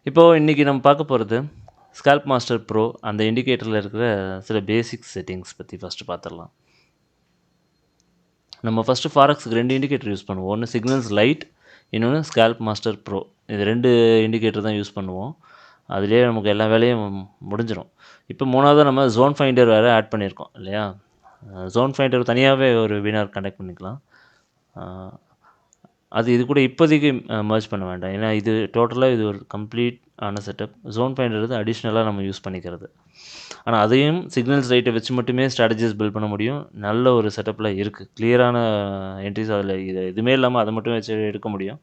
இப்போது இன்றைக்கி நம்ம பார்க்க போகிறது ஸ்கேல்ப் மாஸ்டர் ப்ரோ அந்த இண்டிகேட்டரில் இருக்கிற சில பேசிக் செட்டிங்ஸ் பற்றி ஃபஸ்ட்டு பார்த்துடலாம். நம்ம ஃபஸ்ட்டு ஃபாரக்ஸுக்கு 2 இண்டிகேட்டர் யூஸ் பண்ணுவோம். ஒன்று சிக்னல்ஸ் லைட், இன்னொன்று ஸ்கேல்ப் மாஸ்டர் ப்ரோ. இது 2 இண்டிகேட்டர் தான் யூஸ் பண்ணுவோம். அதுலேயே நமக்கு எல்லா வேலையும் முடிஞ்சிடும். இப்போ 3ஆவதாக நம்ம ஜோன் ஃபைண்டர் வேறு ஆட் பண்ணியிருக்கோம் இல்லையா? ஜோன் ஃபைண்டர் தனியாகவே ஒரு வீனார் கண்டக்ட் பண்ணிக்கலாம். அது இது கூட இப்போதைக்கு மர்ஜ் பண்ண வேண்டாம். ஏன்னா இது டோட்டலாக இது ஒரு கம்ப்ளீட் ஆன செட்டப். ஜோன் ஃபைண்டர் அடிஷ்னலாக நம்ம யூஸ் பண்ணிக்கிறது. ஆனால் அதையும் சிக்னல்ஸ் லைட்டை வச்சு மட்டுமே ஸ்ட்ராட்டஜிஸ் பில்ட் பண்ண முடியும். நல்ல ஒரு செட்டப்பில் இருக்குது. கிளியரான என்ட்ரிஸ் அதில் இது எதுவுமே இல்லாமல் அதை மட்டும் வச்சு எடுக்க முடியும்.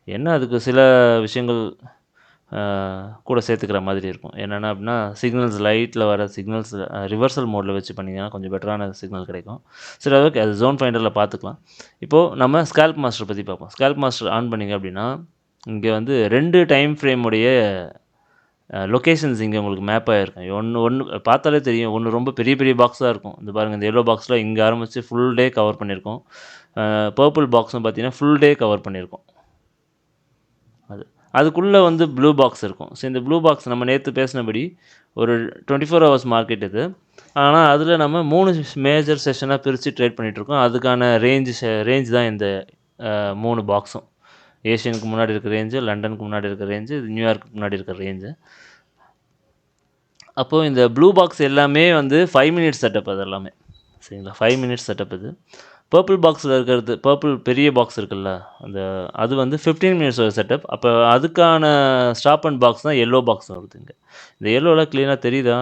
என்ன அதுக்கு சில விஷயங்கள் கூட சேர்த்துக்கிற மாதிரி இருக்கும். என்னென்னா அப்படின்னா சிக்னல்ஸ் லைட்டில் வர சிக்னல்ஸ் ரிவர்சல் மோடில் வச்சு பண்ணிங்கன்னா கொஞ்சம் பெட்டரான சிக்னல் கிடைக்கும். சரி, ஓகே, அது ஜோன் ஃபைண்டரில் பார்த்துக்கலாம். இப்போது நம்ம ஸ்கேல்ப் மாஸ்டர் பற்றி பார்ப்போம். ஸ்கேல்ப் மாஸ்டர் ஆன் பண்ணிங்க அப்படின்னா இங்கே வந்து 2 டைம் ஃப்ரேமுடைய லொக்கேஷன்ஸ் இங்கே உங்களுக்கு மேப் ஆகிருக்கும். ஒன்று பார்த்தாலே தெரியும். ஒன்று ரொம்ப பெரிய பெரிய பாக்ஸாக இருக்கும். இந்த பாருங்கள், இந்த எல்லோ பாக்ஸில் இங்கே ஆரம்பித்து ஃபுல் டே கவர் பண்ணியிருக்கோம். பர்பிள் பாக்ஸும் பார்த்தீங்கன்னா ஃபுல் டே கவர் பண்ணியிருக்கோம். அதுக்குள்ளே வந்து ப்ளூ பாக்ஸ் இருக்கும். ஸோ இந்த ப்ளூ பாக்ஸ் நம்ம நேற்று பேசினபடி ஒரு 24 ஹவர்ஸ் மார்க்கெட் இது. ஆனால் அதில் நம்ம 3 மேஜர் செஷனாக பிரித்து ட்ரேட் பண்ணிகிட்ருக்கோம். அதுக்கான ரேஞ்ச் தான் இந்த 3 பாக்ஸும். ஏஷியனுக்கு முன்னாடி இருக்கிற ரேஞ்சு, லண்டனுக்கு முன்னாடி இருக்கிற ரேஞ்சு, நியூயார்க்கு முன்னாடி இருக்கிற ரேஞ்சு. அப்போது இந்த ப்ளூ பாக்ஸ் எல்லாமே வந்து 5 மினிட்ஸ் செட்டப். அது எல்லாமே சரிங்களா, 5 மினிட்ஸ் செட்டப். இது பர்பிள் பாக்ஸில் இருக்கிறது, பர்பிள் பெரிய பாக்ஸ் இருக்குல்ல, அது வந்து 15 மினிட்ஸ் ஒரு செட்டப். அப்போ அதுக்கான ஸ்டாப் அண்ட் பாக்ஸ் தான் எல்லோ பாக்ஸ் வருது. இங்கே இந்த எல்லோவில் க்ளீனாக தெரியுதா,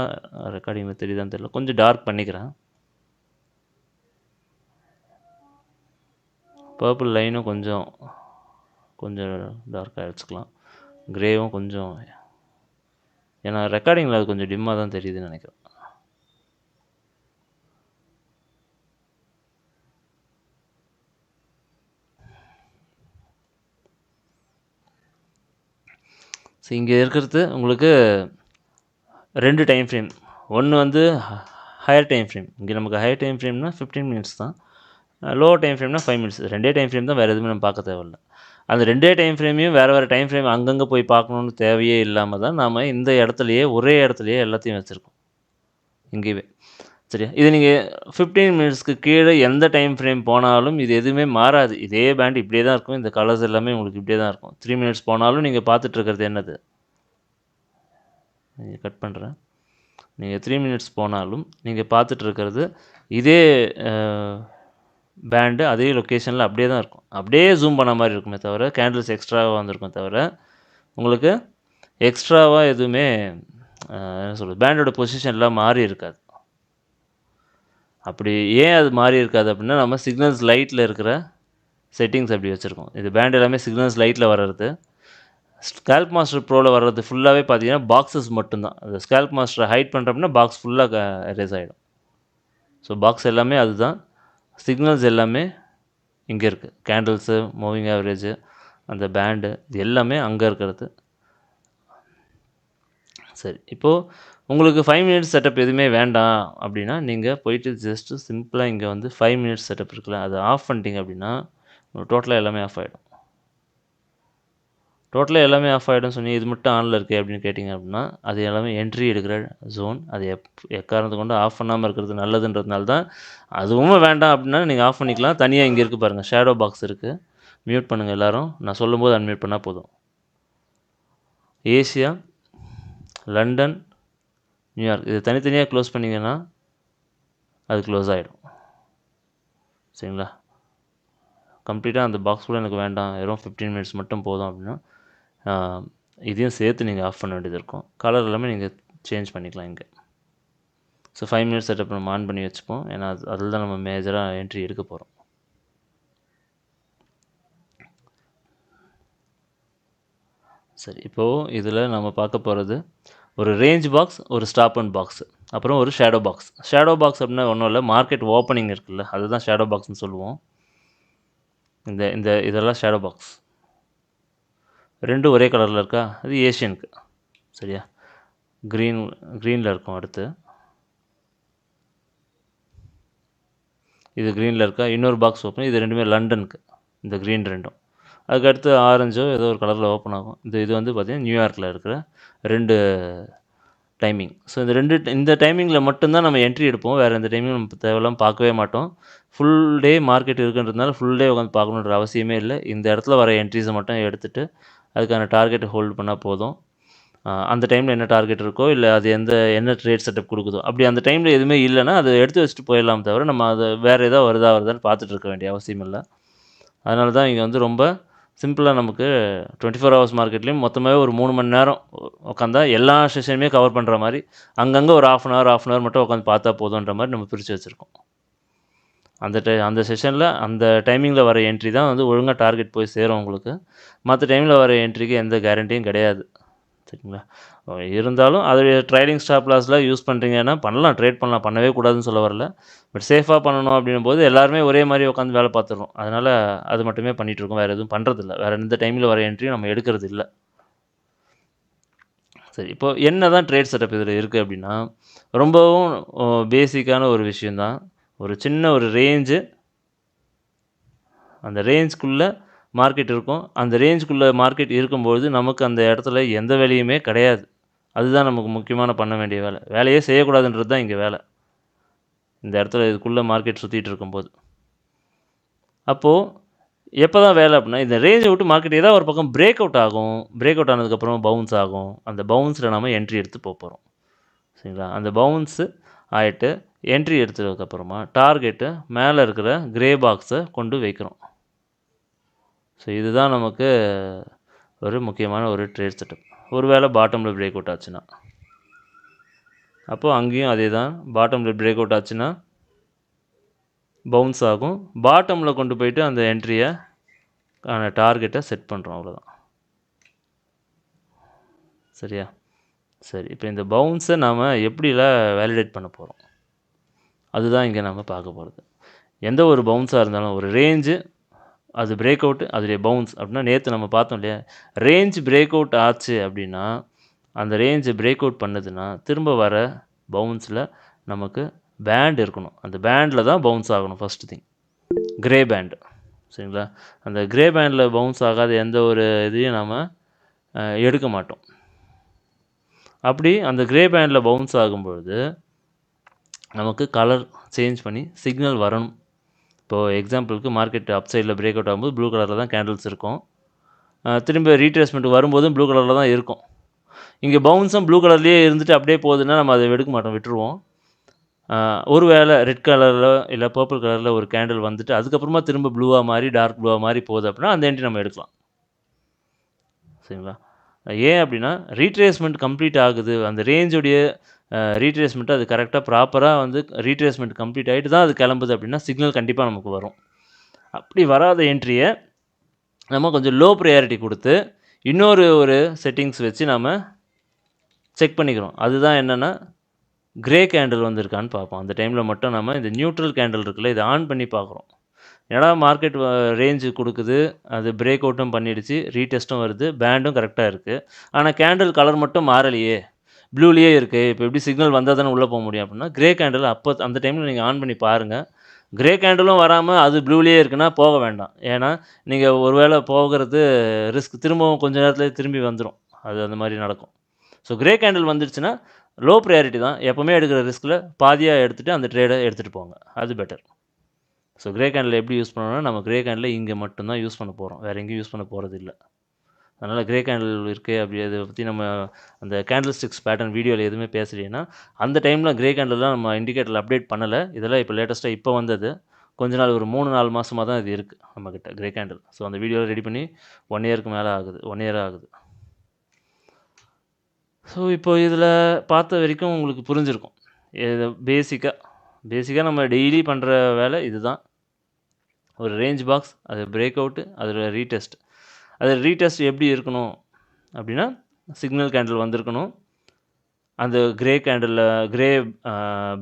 ரெக்கார்டிங்கில் தெரியுதான்னு தெரியல, கொஞ்சம் டார்க் பண்ணிக்கிறேன். பர்பிள் லைனும் கொஞ்சம் டார்க்காக வச்சுக்கலாம். க்ரேவும் கொஞ்சம், ஏன்னா ரெக்கார்டிங்கில் அது கொஞ்சம் டிம்மாக தான் தெரியுதுன்னு நினைக்கிறேன். ஸோ இங்கே இருக்கிறது உங்களுக்கு 2 டைம் ஃப்ரேம். ஒன்று வந்து ஹையர் டைம் ஃப்ரேம். இங்கே நமக்கு ஹையர் டைம் ஃப்ரேம்னா 15 மினிட்ஸ் தான், லோவர் டைம் ஃப்ரேம்னா 5 மினிட்ஸ். 2 டைம் ஃப்ரேம் தான், வேறு எதுவுமே நம்ம பார்க்க தேவையில்லை. அந்த 2 டைம் ஃப்ரேமையும் வேறு டைம் ஃப்ரேம் அங்கங்கே போய் பார்க்கணுன்னு தேவையே இல்லாமல் தான் நாம் இந்த இடத்துலையே ஒரே இடத்துலையே எல்லாத்தையும் வச்சுருக்கோம் இங்கேயே. சரியா, இது நீங்கள் 15 மினிட்ஸ்க்கு கீழே எந்த டைம் ஃப்ரேம் போனாலும் இது எதுவுமே மாறாது. இதே பேண்ட் இப்படியே தான் இருக்கும். இந்த கலர்ஸ் எல்லாமே உங்களுக்கு இப்படியே தான் இருக்கும். 3 மினிட்ஸ் போனாலும் நீங்கள் பார்த்துட்ருக்கிறது என்னது, நீங்கள் கட் பண்ணுறேன், நீங்கள் 3 மினிட்ஸ் போனாலும் நீங்கள் பார்த்துட்ருக்கிறது இதே பேண்டு, அதே லொக்கேஷனில் அப்படியே தான் இருக்கும். அப்படியே ஜூம் பண்ண மாதிரி இருக்குமே தவிர கேண்டில்ஸ் எக்ஸ்ட்ராவாக வந்திருக்கும் தவிர உங்களுக்கு எக்ஸ்ட்ராவாக எதுவுமே என்ன சொல்கிறது, பேண்டோட பொசிஷன்லாம் மாறி இருக்காது. அப்படி ஏன் அது மாறி இருக்காது அப்படின்னா நம்ம சிக்னல்ஸ் லைட்டில் இருக்கிற செட்டிங்ஸ் அப்படி வச்சுருக்கோம். இது பேண்ட் எல்லாமே சிக்னல்ஸ் லைட்டில் வர்றது. ஸ்கேல்ப் மாஸ்டர் ப்ரோவில் வர்றது ஃபுல்லாகவே பார்த்தீங்கன்னா பாக்ஸஸ் மட்டும்தான். அந்த ஸ்கேல்ப் மாஸ்டரை ஹைட் பண்ணுறோம்னா பாக்ஸ் ஃபுல்லாக எரேஸ் ஆகிடும். ஸோ பாக்ஸ் எல்லாமே அதுதான். சிக்னல்ஸ் எல்லாமே இங்கே இருக்குது. கேண்டில்ஸு, மூவிங் ஆவரேஜு, அந்த பேண்டு, இது எல்லாமே அங்கே இருக்கிறது. சரி, இப்போது உங்களுக்கு 5 மினிட்ஸ் செட்டப் எதுவுமே வேண்டாம் அப்படின்னா நீங்கள் போயிட்டு ஜஸ்ட்டு சிம்பிளாக இங்கே வந்து 5 மினிட்ஸ் செட்டப் இருக்குல்ல, அதை ஆஃப் பண்ணிட்டீங்க அப்படின்னா டோட்டலாக எல்லாமே ஆஃப் ஆகிடும். டோட்டலாக எல்லாமே ஆஃப் ஆகிடும் சொன்னி இது மட்டும் ஆனில் இருக்குது அப்படின்னு கேட்டிங்க அப்படின்னா அது எல்லாமே என்ட்ரி எடுக்கிற ஜோன். அது எக்காரணத்தை கொண்டு ஆஃப் பண்ணாமல் இருக்கிறது நல்லதுன்றதுனால தான். அதுவும் வேண்டாம் அப்படின்னா நீங்கள் ஆஃப் பண்ணிக்கலாம். தனியாக இங்கே இருக்குது பாருங்கள், ஷேடோ பாக்ஸ் இருக்குது. மியூட் பண்ணுங்கள் எல்லோரும், நான் சொல்லும்போது அன்மியூட் பண்ணால் போதும். ஏசியா, லண்டன், நியூயார்க், இது தனித்தனியாக க்ளோஸ் பண்ணிங்கன்னா அது க்ளோஸ் ஆகிடும். சரிங்களா, கம்ப்ளீட்டாக அந்த பாக்ஸ் கூட எனக்கு வேண்டாம், வெறும் 15 மினிட்ஸ் மட்டும் போதும் அப்படின்னா இதையும் சேர்த்து நீங்கள் ஆஃப் பண்ண வேண்டியது இருக்கும். கலர் எல்லாமே நீங்கள் சேஞ்ச் பண்ணிக்கலாம் இங்கே. ஸோ 5 மினிட்ஸ் செட்டப் நம்ம ஆன் பண்ணி வச்சுப்போம். ஏன்னா அதில் தான் நம்ம மேஜராக என்ட்ரி எடுக்க போகிறோம். சரி, இப்போது இதில் நம்ம பார்க்க போகிறது ஒரு ரேஞ்ச் பாக்ஸ், ஒரு ஸ்டாப் அண்ட் பாக்ஸ், அப்புறம் ஒரு ஷேடோ பாக்ஸ். ஷேடோ பாக்ஸ் அப்படின்னா ஒன்றும் இல்லை, மார்க்கெட் ஓப்பனிங் இருக்குல்ல, அதுதான் ஷேடோ பாக்ஸ்னு சொல்லுவோம். இதெல்லாம் ஷேடோ பாக்ஸ். 2 ஒரே கலரில் இருக்கா, அது ஏஷியனுக்கு. சரியா, க்ரீனில் இருக்கும். அடுத்து இது க்ரீனில் இருக்கா, இன்னொரு பாக்ஸ் ஓப்பன், இது ரெண்டுமே லண்டனுக்கு. இந்த க்ரீன் ரெண்டும் அதுக்கடுத்து ஆரஞ்சோ ஏதோ ஒரு கலரில் ஓப்பன் ஆகும். இது வந்து பார்த்திங்கன்னா நியூயார்க்கில் இருக்கிற 2 டைமிங். ஸோ இந்த டைமிங்கில் மட்டும்தான் நம்ம என்ட்ரி எடுப்போம். வேறு எந்த டைமிங் நம்ம தேவையில்லாமல் பார்க்கவே மாட்டோம். ஃபுல் டே மார்க்கெட் இருக்குன்றதுனால ஃபுல் டே உட்காந்து பார்க்கணுன்ற அவசியமே இல்லை. இந்த இடத்துல வர என்ட்ரிஸை மட்டும் எடுத்துகிட்டு அதுக்கான டார்கெட்டை ஹோல்டு பண்ணால் போதும். அந்த டைமில் என்ன டார்கெட் இருக்கோ இல்லை அது என்ன ட்ரேட் செட்டப் கொடுக்குதோ அப்படி அந்த டைமில் எதுவுமே இல்லைன்னா அதை எடுத்து வச்சுட்டு போயிடலாம் தவிர நம்ம அதை வேறு ஏதாவது வருதான்னு பார்த்துட்டு இருக்க வேண்டிய அவசியம் இல்லை. அதனால தான் இங்கே வந்து ரொம்ப சிம்பிளாக நமக்கு 24 ஹவர்ஸ் மார்க்கெட்லேயும் மொத்தமாகவே ஒரு 3 மணி நேரம் உட்காந்தா எல்லா செஷனுமே கவர் பண்ணுற மாதிரி அங்கங்கே ஒரு ஆஃப் அன் ஹவர் மட்டும் உட்காந்து பார்த்தா போதுன்ற மாதிரி நம்ம பிரித்து வச்சுருக்கோம். அந்த செஷனில் அந்த டைமிங்கில் வர என்ட்ரி தான் வந்து ஒழுங்காக டார்கெட் போய் சேரும் உங்களுக்கு. மற்ற டைமில் வர என்ட்ரிக்கு எந்த கேரண்டியும் கிடையாது. சரிங்களா? இருந்தாலும் அதோடைய ட்ரைலிங் ஸ்டாப் லாஸ்லாம் யூஸ் பண்ணுறீங்கன்னா பண்ணலாம், ட்ரேட் பண்ணலாம், பண்ணவே கூடாதுன்னு சொல்ல வரல. பட் சேஃபாக பண்ணணும் அப்படின்னும் போது எல்லாருமே ஒரே மாதிரி உட்காந்து வேலை பார்த்துடுறோம். அதனால் அது மட்டுமே பண்ணிகிட்ருக்கோம், வேறு எதுவும் பண்ணுறதில்ல. வேறு எந்த டைமில் வர என்ட்ரியும் நம்ம எடுக்கிறது இல்லை. சரி, இப்போது என்ன தான் ட்ரேட் செட்டப் இதில் இருக்குது அப்படின்னா ரொம்பவும் பேசிக்கான ஒரு விஷயந்தான். ஒரு சின்ன ஒரு ரேஞ்சு, அந்த ரேஞ்சுக்குள்ளே மார்க்கெட் இருக்கும். அந்த ரேஞ்சுக்குள்ளே மார்க்கெட் இருக்கும்பொழுது நமக்கு அந்த இடத்துல எந்த வேலையுமே கிடையாது. அதுதான் நமக்கு முக்கியமான பண்ண வேண்டிய வேலை. வேலையே செய்யக்கூடாதுன்றது தான் இங்கே வேலை, இந்த இடத்துல இதுக்குள்ளே மார்க்கெட் சுற்றிட்டு இருக்கும்போது. அப்போது எப்போ தான் வேலை அப்படின்னா இந்த ரேஞ்சை விட்டு மார்க்கெட் ஏதாவது ஒரு பக்கம் பிரேக் அவுட் ஆகும். பிரேக் அவுட் ஆனதுக்கப்புறம் பவுன்ஸ் ஆகும். அந்த பவுன்ஸில் நம்ம என்ட்ரி எடுத்து போகிறோம். சரிங்களா? அந்த பவுன்ஸு ஆகிட்டு என்ட்ரி எடுத்ததுக்கப்புறமா டார்கெட்டு மேலே இருக்கிற கிரே பாக்ஸை கொண்டு வைக்கிறோம். ஸோ இதுதான் நமக்கு ஒரு முக்கியமான ஒரு ட்ரேட் செட்டப். ஒரு வேளை பாட்டமில் பிரேக் அவுட் ஆச்சுன்னா அப்போது அங்கேயும் அதே தான். பாட்டமில் பிரேக் அவுட் ஆச்சுன்னா பவுன்ஸ் ஆகும். பாட்டமில் கொண்டு போயிட்டு அந்த என்ட்ரியை டார்கெட்டை செட் பண்ணுறோம். அவ்வளோதான். சரியா? சரி, இப்போ இந்த பவுன்ஸை நாம் எப்படிலாம் வேலிடேட் பண்ண போகிறோம் அதுதான் இங்கே நம்ம பார்க்க போகிறது. எந்த ஒரு பவுன்ஸாக இருந்தாலும் ஒரு ரேஞ்சு, அது பிரேக் அவுட்டு, அதோடைய பவுன்ஸ் அப்படின்னா நேற்று நம்ம பார்த்தோம் இல்லையா, ரேஞ்ச் பிரேக் அவுட் ஆச்சு அப்படின்னா அந்த ரேஞ்சை பிரேக் அவுட் பண்ணுதுன்னா திரும்ப வர பவுன்ஸில் நமக்கு பேண்ட் இருக்கணும். அந்த பேண்டில் தான் பவுன்ஸ் ஆகணும். First thing grey band. சரிங்களா? அந்த கிரே பேண்டில் பவுன்ஸ் ஆகாத எந்த ஒரு இதையும் நாம் எடுக்க மாட்டோம். அப்படி அந்த கிரே பேண்டில் பவுன்ஸ் ஆகும்பொழுது நமக்கு கலர் சேஞ்ச் பண்ணி சிக்னல் வரணும். இப்போது எக்ஸாம்பிளுக்கு மார்க்கெட் அப் சைடில் பிரேக் அவுட் ஆகும்போது ப்ளூ கலரில் தான் கேண்டில்ஸ் இருக்கும். திரும்ப ரீட்ரேஸ்மெண்ட் வரும்போதும் ப்ளூ கலரில் தான் இருக்கும். இங்கே பவுன்ஸும் ப்ளூ கலர்லேயே இருந்துட்டு அப்படியே போகுதுன்னா நம்ம அதை எடுக்க மாட்டோம், விட்டுருவோம். ஒரு வேளை ரெட் கலரில் இல்லை பர்பிள் கலரில் ஒரு கேண்டில் வந்துட்டு அதுக்கப்புறமா திரும்ப ப்ளூவாக மாறி டார்க் ப்ளூவாக மாறி போகுது அப்படின்னா அந்த என்ட்ரி நம்ம எடுக்கலாம். சரிங்களா? ஏன் அப்படின்னா ரீட்ரேஸ்மெண்ட் கம்ப்ளீட் ஆகுது, அந்த ரேஞ்சுடைய ரீட்ரேஸ்மெண்ட்டு அது கரெக்டாக ப்ராப்பராக வந்து ரீட்ரேஸ்மெண்ட் கம்ப்ளீட் ஆகிட்டு தான் அது கிளம்புது அப்படின்னா சிக்னல் கண்டிப்பாக நமக்கு வரும். அப்படி வராத என்ட்ரியை நம்ம கொஞ்சம் லோ ப்ரையாரிட்டி கொடுத்து ஒரு செட்டிங்ஸ் வச்சு நம்ம செக் பண்ணிக்கிறோம். அதுதான் என்னென்னா கிரே கேண்டில் வந்திருக்கான்னு பார்ப்போம். அந்த டைமில் மட்டும் நம்ம இந்த நியூட்ரல் கேண்டில் இருக்குல்ல, இதை ஆன் பண்ணி பார்க்குறோம். ஏன்னா மார்க்கெட் ரேஞ்சு கொடுக்குது, அது பிரேக் அவுட்டும் பண்ணிடுச்சு, ரீடெஸ்ட்டும் வருது, பேண்டும் கரெக்டாக இருக்குது. ஆனால் கேண்டில் கலர் மட்டும் மாறலையே, ப்ளூலேயே இருக்குது. இப்போ எப்படி சிக்னல் வந்தால் தானே உள்ளே போக முடியும் அப்படின்னா கிரே கேண்டில் அந்த டைமில் நீங்கள் ஆன் பண்ணி பாருங்கள். கிரே கேண்டிலும் வராமல் அது ப்ளூலேயே இருக்குன்னா போக வேண்டாம். ஏன்னா நீங்கள் ஒரு வேளை போகிறது ரிஸ்க், திரும்பவும் கொஞ்சம் நேரத்தில் திரும்பி வந்துடும். அது அந்த மாதிரி நடக்கும். ஸோ கிரே கேண்டில் வந்துடுச்சுன்னா லோ ப்ரையாரிட்டி தான். எப்போவுமே எடுக்கிற ரிஸ்கில் பாதியாக எடுத்துகிட்டு அந்த ட்ரேடை எடுத்துகிட்டு போங்க, அது பெட்டர். ஸோ கிரே கேண்டில் எப்படி யூஸ் பண்ணணும்னா நம்ம கிரே கேண்டில் இங்கே மட்டும்தான் யூஸ் பண்ண போகிறோம், வேறு எங்கேயும் யூஸ் பண்ண போகிறது இல்லை. அதனால் கிரே கேண்டில் இருக்குது அப்படி அதை பற்றி நம்ம அந்த கேண்டில் ஸ்டிக்ஸ் பேட்டர்ன் வீடியோவில் எதுவுமே பேசலைன்னா அந்த டைமில் கிரே கேண்டில்லாம் நம்ம இண்டிகேட்டரில் அப்டேட் பண்ணலை. இதெல்லாம் இப்போ லேட்டஸ்ட்டாக இப்போ வந்தது. கொஞ்ச நாள் ஒரு 3-4 மாதமாக தான் இது இருக்குது நம்மக்கிட்ட கிரே கேண்டில். ஸோ அந்த வீடியோவில் ரெடி பண்ணி 1 இயருக்கு மேலே ஆகுது, 1 இயர் ஆகுது. ஸோ இப்போ இதில் பார்த்த வரைக்கும் உங்களுக்கு புரிஞ்சிருக்கும். இது பேசிக்காக நம்ம டெய்லி பண்ணுற வேலை இதுதான். ஒரு ரேஞ்ச் பாக்ஸ், அது பிரேக் அவுட்டு, அதில் ரீடெஸ்ட். அது ரீடெஸ்ட் எப்படி இருக்கணும் அப்படின்னா சிக்னல் கேண்டில் வந்திருக்கணும், அந்த கிரே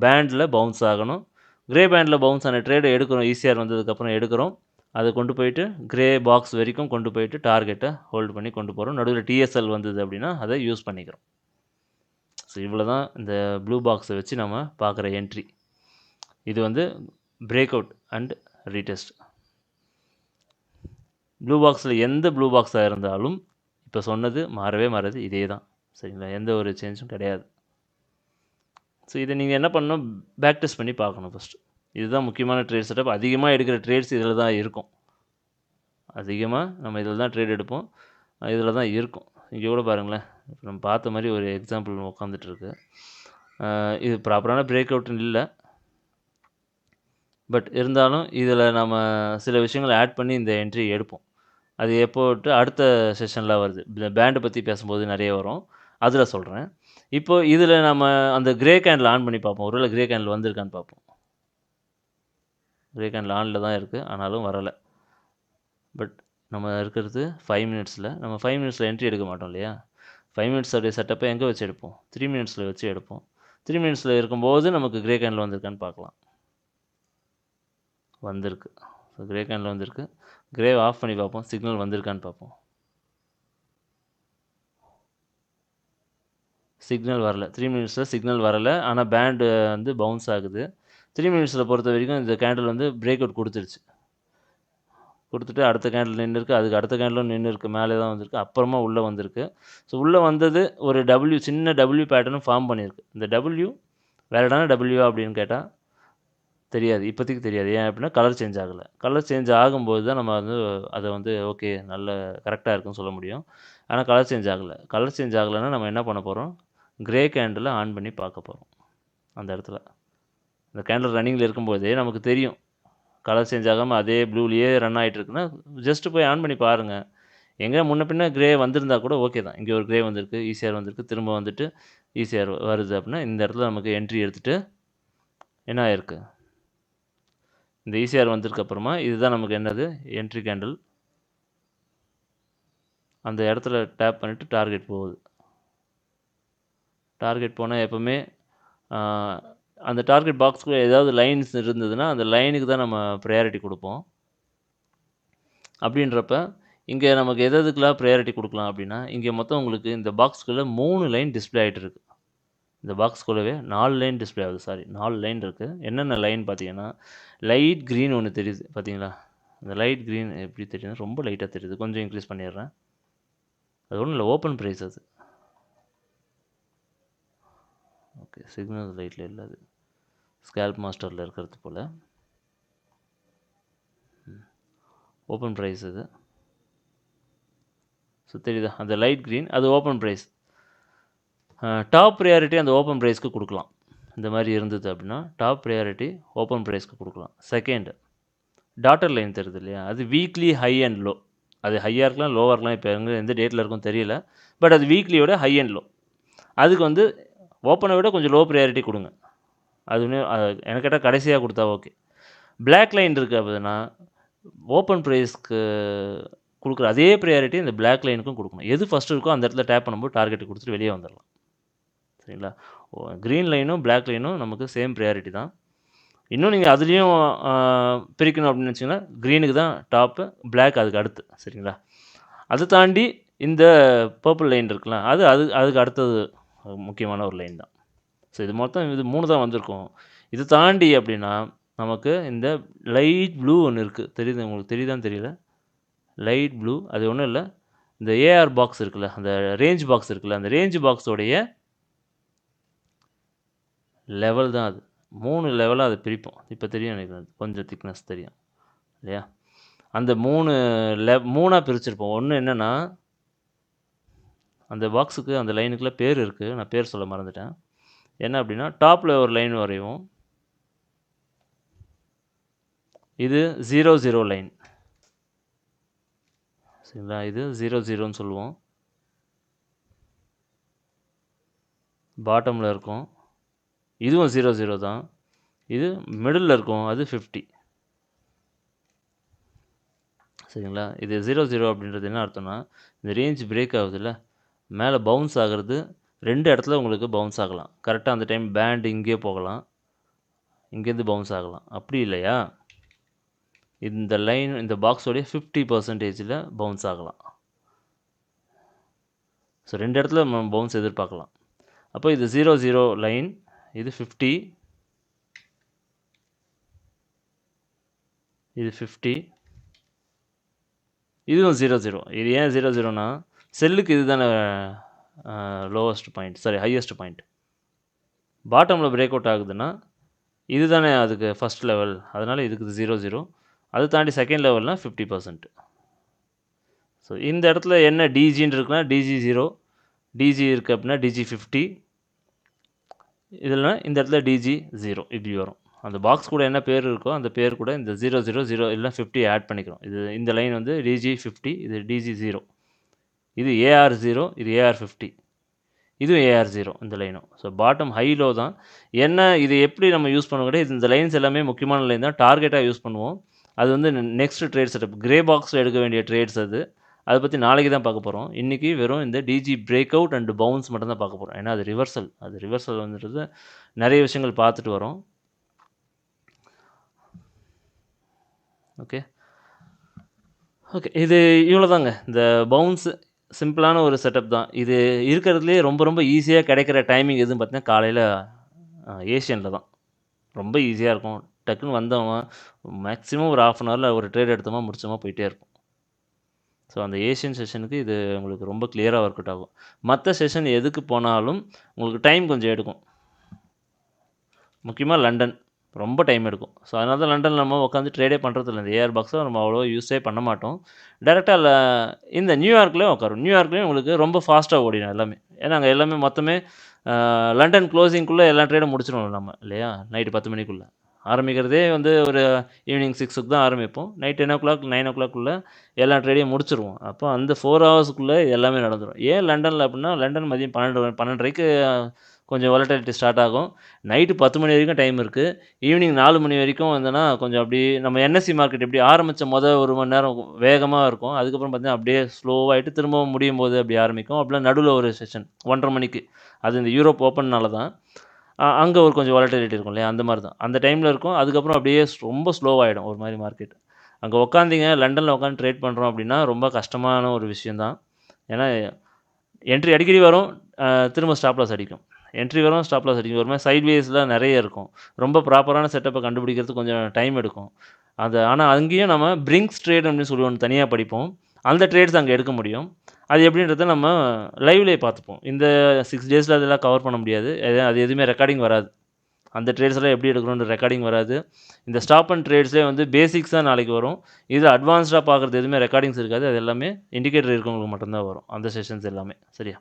பேண்டில் பவுன்ஸ் ஆகணும். கிரே பேண்டில் பவுன்ஸ் ஆன ட்ரேடை எடுக்கிறோம், ஈஸியாக வந்ததுக்கப்புறம் எடுக்கிறோம். அதை கொண்டு போயிட்டு கிரே பாக்ஸ் வரைக்கும் கொண்டு போயிட்டு டார்கெட்டை ஹோல்டு பண்ணி கொண்டு போகிறோம். நடுவில் டிஎஸ்எல் வந்தது அப்படின்னா அதை யூஸ் பண்ணிக்கிறோம். ஸோ இவ்வளோ தான் இந்த ப்ளூ பாக்ஸை வச்சு நம்ம பார்க்குற என்ட்ரி. இது வந்து break out and retest. Blue பாக்ஸில் எந்த ப்ளூ பாக்ஸாக இருந்தாலும் இப்போ சொன்னது மாறவே மாறாது, இதே தான். சரிங்களா, எந்த ஒரு சேஞ்சும் கிடையாது. ஸோ இதை நீங்கள் என்ன பண்ணணும், பேக் டெஸ்ட் பண்ணி பார்க்கணும் ஃபஸ்ட்டு. இதுதான் முக்கியமான ட்ரேட் செட்டப். அதிகமாக எடுக்கிற ட்ரேட்ஸ் இதில் தான் இருக்கும். அதிகமாக நம்ம இதில் தான் ட்ரேட் எடுப்போம், இதில் தான் இருக்கும். இங்கே கூட பாருங்களேன், இப்போ நம்ம பார்த்த மாதிரி ஒரு எக்ஸாம்பிள் உட்காந்துட்ருக்கு. இது ப்ராப்பரான பிரேக் அவுட்னு இல்லை, பட் இருந்தாலும் இதில் நம்ம சில விஷயங்களை ஆட் பண்ணி இந்த என்ட்ரி எடுப்போம். அது எப்போட்டு அடுத்த செஷனில் வருது, இந்த பேண்டை பற்றி பேசும்போது நிறைய வரும், அதில் சொல்கிறேன். இப்போ இதில் நம்ம அந்த கிரே கேண்டில் ஆன் பண்ணி பார்ப்போம். ஒருவேளை கிரே கேண்டில் வந்திருக்கான்னு பார்ப்போம். கிரே கேண்டில் ஆனில் தான் இருக்குது, ஆனாலும் வரலை. பட் நம்ம இருக்கிறது 5 மினிட்ஸில். நம்ம 5 மினிட்ஸில் என்ட்ரி எடுக்க மாட்டோம் இல்லையா. 5 மினிட்ஸ் அப்படியே செட்டப்பை எங்கே வச்சு எடுப்போம், 3 மினிட்ஸில் வச்சு எடுப்போம். 3 மினிட்ஸில் இருக்கும்போது நமக்கு கிரே கேண்டில் வந்திருக்கான்னு பார்க்கலாம். வந்திருக்கு. ஸோ கிரே கேண்டில் வந்திருக்கு. கிரே ஆஃப் பண்ணி பார்ப்போம், சிக்னல் வந்திருக்கான்னு பார்ப்போம். சிக்னல் வரல. 3 மினிட்ஸில் சிக்னல் வரலை, ஆனால் பேண்டு வந்து பவுன்ஸ் ஆகுது. 3 மினிட்ஸில் பொறுத்த வரைக்கும் இந்த கேண்டில் வந்து பிரேக் அவுட் கொடுத்துருச்சு. கொடுத்துட்டு அடுத்த கேண்டில் நின்று இருக்குது, அதுக்கு அடுத்த கேண்டிலும் நின்று இருக்குது, மேலே தான் வந்திருக்கு, அப்புறமா உள்ளே வந்திருக்கு. ஸோ உள்ளே வந்தது ஒரு டபிள்யூ, சின்ன டபிள்யூ பேட்டர்னும் ஃபார்ம் பண்ணியிருக்கு. இந்த டபிள்யூ வேலிடான டபிள்யூ அப்படின்னு கேட்டால் தெரியாது, இப்போதைக்கு தெரியாது. ஏன் அப்படின்னா கலர் சேஞ்ச் ஆகலை. கலர் சேஞ்ச் ஆகும்போது தான் நம்ம வந்து அதை வந்து ஓகே நல்ல கரெக்டாக இருக்குன்னு சொல்ல முடியும். ஆனால் கலர் சேஞ்ச் ஆகலை. கலர் சேஞ்ச் ஆகலைன்னா நம்ம என்ன பண்ண போகிறோம், கிரே கேண்டில் ஆன் பண்ணி பார்க்க போகிறோம். அந்த இடத்துல இந்த கேண்டில் ரன்னிங்கில் இருக்கும்போதே நமக்கு தெரியும், கலர் சேஞ்ச் ஆகாமல் அதே ப்ளூலேயே ரன் ஆகிட்டு இருக்குன்னா ஜஸ்ட்டு போய் ஆன் பண்ணி பாருங்கள். எங்கே முன்ன பின்ன கிரே வந்திருந்தா கூட ஓகே தான். இங்கே ஒரு கிரே வந்திருக்கு, ஈசிஆர் வந்திருக்கு, திரும்ப வந்துட்டு ஈசிஆர் வருது அப்படின்னா இந்த இடத்துல நமக்கு என்ட்ரி எடுத்துகிட்டு என்ன ஆயிருக்கு, இந்த ஈசிஆர் வந்ததுக்கு அப்புறமா இதுதான் நமக்கு என்னது என்ட்ரி கேண்டில். அந்த இடத்துல டேப் பண்ணிவிட்டு டார்கெட் போகுது. டார்கெட் போனால் எப்போவுமே அந்த டார்கெட் பாக்ஸ்க்குள்ளே ஏதாவது லைன்ஸ் இருந்ததுன்னா அந்த லைனுக்கு தான் நம்ம ப்ரையாரிட்டி கொடுப்போம். அப்படின்றப்ப இங்கே நமக்கு எதுக்கெல்லாம் ப்ரையாரிட்டி கொடுக்கலாம் அப்படின்னா, இங்கே மொத்தம் உங்களுக்கு இந்த பாக்ஸ்குள்ளே 3 லைன் டிஸ்பிளே ஆகிட்டு இருக்குது. இந்த பாக்ஸ்குள்ளவே 4 லைன் டிஸ்பிளே ஆகுது, சாரி 4 லைன் இருக்குது. என்னென்ன லைன் பார்த்தீங்கன்னா, லைட் க்ரீன் ஒன்று தெரியுது பார்த்தீங்களா. இந்த லைட் க்ரீன் எப்படி தெரியுதுன்னா ரொம்ப லைட்டாக தெரியுது, கொஞ்சம் இன்க்ரீஸ் பண்ணிடுறேன். அது ஒன்றும் இல்லை, ஓப்பன் ப்ரைஸ் அது. ஓகே, சிக்னல் லைட்டில் இல்லை, அது ஸ்கேல்ப் மாஸ்டரில் இருக்கிறது போல். ஓப்பன் ப்ரைஸ் அது. ஸோ தெரியுதா, அந்த லைட் க்ரீன் அது ஓப்பன் ப்ரைஸ். டாப் ப்ரையாரிட்டி அந்த ஓப்பன் ப்ரைஸ்க்கு கொடுக்கலாம். இந்த மாதிரி இருந்தது அப்படின்னா டாப் ப்ரையாரிட்டி ஓப்பன் ப்ரைஸ்க்கு கொடுக்கலாம். செகண்ட், டாட்டர் லைன் தெரியுது இல்லையா, அது வீக்லி ஹை அண்ட் லோ. அது ஹையாக இருக்கலாம், லோவாக இருக்கலாம், இப்போ எந்த டேட்டில் இருக்கும் தெரியல, பட் அது வீக்லியோட ஹை அண்ட் லோ. அதுக்கு வந்து ஓப்பனை விட கொஞ்சம் லோ ப்ரையாரிட்டி கொடுங்க. அது எனக்கு கேட்டால் கடைசியாக கொடுத்தா ஓகே. பிளாக் லைன் இருக்குது அப்படின்னா ஓப்பன் ப்ரைஸ்க்கு கொடுக்குற அதே ப்ரையாரிட்டி இந்த பிளாக் லைனுக்கும் கொடுக்கணும். எது ஃபஸ்ட்டு இருக்கோ அந்த இடத்துல டேப் பண்ணும்போது டார்கெட்டு கொடுத்துட்டு வெளியே வந்துடலாம். சரிங்களா. க்ரீன் லைனும் பிளாக் லைனும் நமக்கு சேம் ப்ரையாரிட்டி தான். இன்னும் நீங்கள் அதுலேயும் பிரிக்கணும் அப்படின்னு நினச்சிங்கன்னா க்ரீனுக்கு தான் டாப்பு, பிளாக் அதுக்கு அடுத்து. சரிங்களா. அதை தாண்டி இந்த பர்பிள் லைன் இருக்குல்ல, அதுக்கு அடுத்தது முக்கியமான ஒரு லைன் தான். ஸோ இது மொத்தம் இது 3 தான் வந்திருக்கும். இது தாண்டி அப்படின்னா நமக்கு இந்த லைட் ப்ளூ ஒன்று இருக்குது, தெரியுது உங்களுக்கு, தெரியுதான்னு தெரியல. லைட் ப்ளூ அது ஒன்றும் இல்லை, இந்த ஏஆர் பாக்ஸ் இருக்குல்ல, அந்த ரேஞ்ச் பாக்ஸ் இருக்குல்ல, அந்த ரேஞ்ச் பாக்ஸோடைய லெவல் தான் அது. 3 லெவலாக அதை பிரிப்போம். இப்போ தெரியும் எனக்கு, கொஞ்சம் திக்னஸ் தெரியும் இல்லையா. அந்த 3ஆக பிரிச்சிருப்போம். ஒன்று என்னென்னா, அந்த பாக்ஸுக்கு அந்த லைனுக்குள்ள பேர் இருக்குது, நான் பேர் சொல்ல மறந்துட்டேன். என்ன அப்படின்னா, டாப்பில் ஒரு லைன் வரையும், இது 00 லைன். சரிங்களா, இது 00ன்னு சொல்லுவோம். பாட்டமில் இருக்கும், இதுவும் 00 தான். இது மிடில் இருக்கும், அது 50. சரிங்களா. இது 00 அப்படின்றது என்ன அர்த்தம்னா, இந்த ரேஞ்ச் பிரேக் ஆகுதுல்ல, மேலே பவுன்ஸ் ஆகிறது 2 இடத்துல உங்களுக்கு பவுன்ஸ் ஆகலாம். கரெக்டாக அந்த டைம் பேண்ட் இங்கே போகலாம், இங்கேருந்து பவுன்ஸ் ஆகலாம். அப்படி இல்லையா, இந்த லைன் இந்த பாக்ஸோடைய 50% பவுன்ஸ் ஆகலாம். ஸோ 2 இடத்துல நம்ம பவுன்ஸ் எதிர்பார்க்கலாம். அப்போ இது 00 லைன், இது 50, இது 50, இதுவும் 0 0. இது ஏன் 0 0னா செல்லுக்கு இதுதானே lowest point, sorry highest point. பாட்டமில் பிரேக் அவுட் ஆகுதுன்னா இதுதானே அதுக்கு ஃபஸ்ட் லெவல், அதனால் இதுக்கு 0 0. அது தாண்டி செகண்ட் லெவல்னால் 50%. ஸோ இந்த இடத்துல என்ன டிஜின்னு இருக்குன்னா டிஜி 0, டிஜி இருக்குது அப்படின்னா டிஜி 50. இதில் இந்த இடத்துல டிஜி 0 இப்படி வரும். அந்த பாக்ஸ் கூட என்ன பேர் இருக்கோ அந்த பேர் கூட இந்த 0 0 0 இல்லைனா 50 ஆட் பண்ணிக்கிறோம். இது இந்த லைன் வந்து டிஜி 50, இது டிஜி 0, இது ஏஆர் 0, இது ஏஆர் 50, இதுவும் ஏஆர் 0 இந்த லைனும். ஸோ பாட்டம் ஹை லோ தான். என்ன இது எப்படி நம்ம யூஸ் பண்ண கூட இது இந்த லைன்ஸ் எல்லாமே முக்கியமான லைன் தான், டார்கெட்டாக யூஸ் பண்ணுவோம். அது வந்து நெக்ஸ்ட் ட்ரேட் செட்டப் கிரே பாக்ஸில் எடுக்க வேண்டிய ட்ரேட்ஸ் அது. அதை பற்றி நாளைக்கு தான் பார்க்க போகிறோம். இன்றைக்கி வெறும் இந்த டிஜி பிரேக் அவுட் அண்ட் பவுன்ஸ் மட்டும் தான் பார்க்க போகிறோம். ஏன்னா அது ரிவர்சல் வந்துட்டு நிறைய விஷயங்கள் பார்த்துட்டு வரோம். ஓகே, இது இவ்வளோ தாங்க. இந்த பவுன்ஸ் சிம்பிளான ஒரு செட்டப் தான். இது இருக்கிறதுலே ரொம்ப ரொம்ப ஈஸியாக கிடைக்கிற டைமிங் எதுன்னு பார்த்தீங்கன்னா காலையில் ஏஷியனில் தான். ரொம்ப ஈஸியாக இருக்கும். டக்குன்னு வந்தவங்க மேக்ஸிமம் ஒரு 1/2 அன் ஹவரில் ஒரு ட்ரேட் எடுத்தோமா முடிச்சோமா போயிட்டே இருக்கும். ஸோ அந்த ஏஷியன் செஷனுக்கு இது உங்களுக்கு ரொம்ப கிளியராக ஒர்க் அவுட் ஆகும். மற்ற செஷன் எதுக்கு போனாலும் உங்களுக்கு டைம் கொஞ்சம் எடுக்கும். முக்கியமாக லண்டன் ரொம்ப டைம் எடுக்கும். ஸோ அதனால தான் லண்டனில் நம்ம உட்காந்து ட்ரேடே பண்ணுறதில்ல. இந்த ஏஆர் பாக்ஸை நம்ம அவ்வளோ யூஸே பண்ண மாட்டோம். டேரெக்டாக இந்த நியூயார்க்லேயும் உட்காரும். நியூயார்க்லேயும் உங்களுக்கு ரொம்ப ஃபாஸ்ட்டாக ஓடிடும் எல்லாமே. ஏன்னா அங்கே எல்லாமே மொத்தமே லண்டன் க்ளோசிங்குள்ளே எல்லா ட்ரேடும் முடிச்சிடுவோம் நம்ம இல்லையா. நைட்டு 10 மணிக்குள்ளே ஆரம்பிக்கிறதே வந்து ஒரு ஈவினிங் 6க்கு தான் ஆரம்பிப்போம். நைட் 10 o'clock 9 o'clockக்குள்ளே எல்லா ட்ரேடையும் முடிச்சிருவோம். அப்போ அந்த 4 ஹவர்ஸுக்குள்ளே எல்லாமே நடந்துடும். ஏன் லண்டனில் அப்படின்னா லண்டன் மதியம் 12:30க்கு கொஞ்சம் வாலட்டிலிட்டி ஸ்டார்ட் ஆகும். நைட்டு 10 மணி வரைக்கும் டைம் இருக்குது. ஈவினிங் 4 மணி வரைக்கும் வந்தோன்னா கொஞ்சம் அப்படி நம்ம என்எஸ்சி மார்க்கெட் எப்படி ஆரம்பித்த ஒரு மணி நேரம் வேகமாக இருக்கும். அதுக்கப்புறம் பார்த்தீங்கன்னா அப்படியே ஸ்லோவாகிட்டு திரும்பவும் முடியும் போது அப்படி ஆரம்பிக்கும். அப்படிலாம் நடுவில் ஒரு செஷன் 1:30 மணிக்கு, அது இந்த யூரோப் ஓப்பன்னால தான். அங்கே ஒரு கொஞ்சம் வாலட்டிலிட்டி இருக்கும் இல்லையா, அந்த மாதிரி தான் அந்த டைமில் இருக்கும். அதுக்கப்புறம் அப்படியே ரொம்ப ஸ்லோவாகிடும் ஒரு மாதிரி மார்க்கெட். அங்கே உட்காந்திங்க லண்டனில் உட்காந்து ட்ரேட் பண்ணுறோம் அப்படின்னா ரொம்ப கஷ்டமான ஒரு விஷயந்தான். ஏன்னா என்ட்ரி அடிக்கடி வரும், திரும்ப ஸ்டாப் லாஸ் அடிக்கும். என்ட்ரி வரும், ஸ்டாப் லாஸ் அடிக்கும். ஒரு மாதிரி சைட்வேஸில் நிறைய இருக்கும். ரொம்ப ப்ராப்பரான செட்டப்பை கண்டுபிடிக்கிறது கொஞ்சம் டைம் எடுக்கும். ஆனால் அங்கேயும் நம்ம பிரிங்க்ஸ் ட்ரேட் அப்படின்னு சொல்லி ஒன்று தனியாக படிப்போம். அந்த ட்ரேட்ஸ் அங்கே எடுக்க முடியும். அது எப்படின்றத நம்ம லைவ்லேயே பார்த்துப்போம். இந்த 6 டேஸில் அதெல்லாம் கவர் பண்ண முடியாது. அது எதுவுமே ரெக்கார்டிங் வராது. அந்த ட்ரேட்ஸ் எல்லாம் எப்படி எடுக்கணுன்ற ரெக்கார்டிங் வராது. இந்த ஸ்டாப் அண்ட் ட்ரேட்ஸ்லேயே வந்து பேசிக்ஸ் தான் நாளைக்கு வரும். இது அட்வான்ஸ்டாக பார்க்குறது எதுவுமே ரெக்கார்டிங்ஸ் இருக்காது. அது எல்லாமே இண்டிகேட்டர் இருக்கவங்களுக்கு மட்டும்தான் வரும் அந்த செஷன்ஸ் எல்லாமே. சரியா?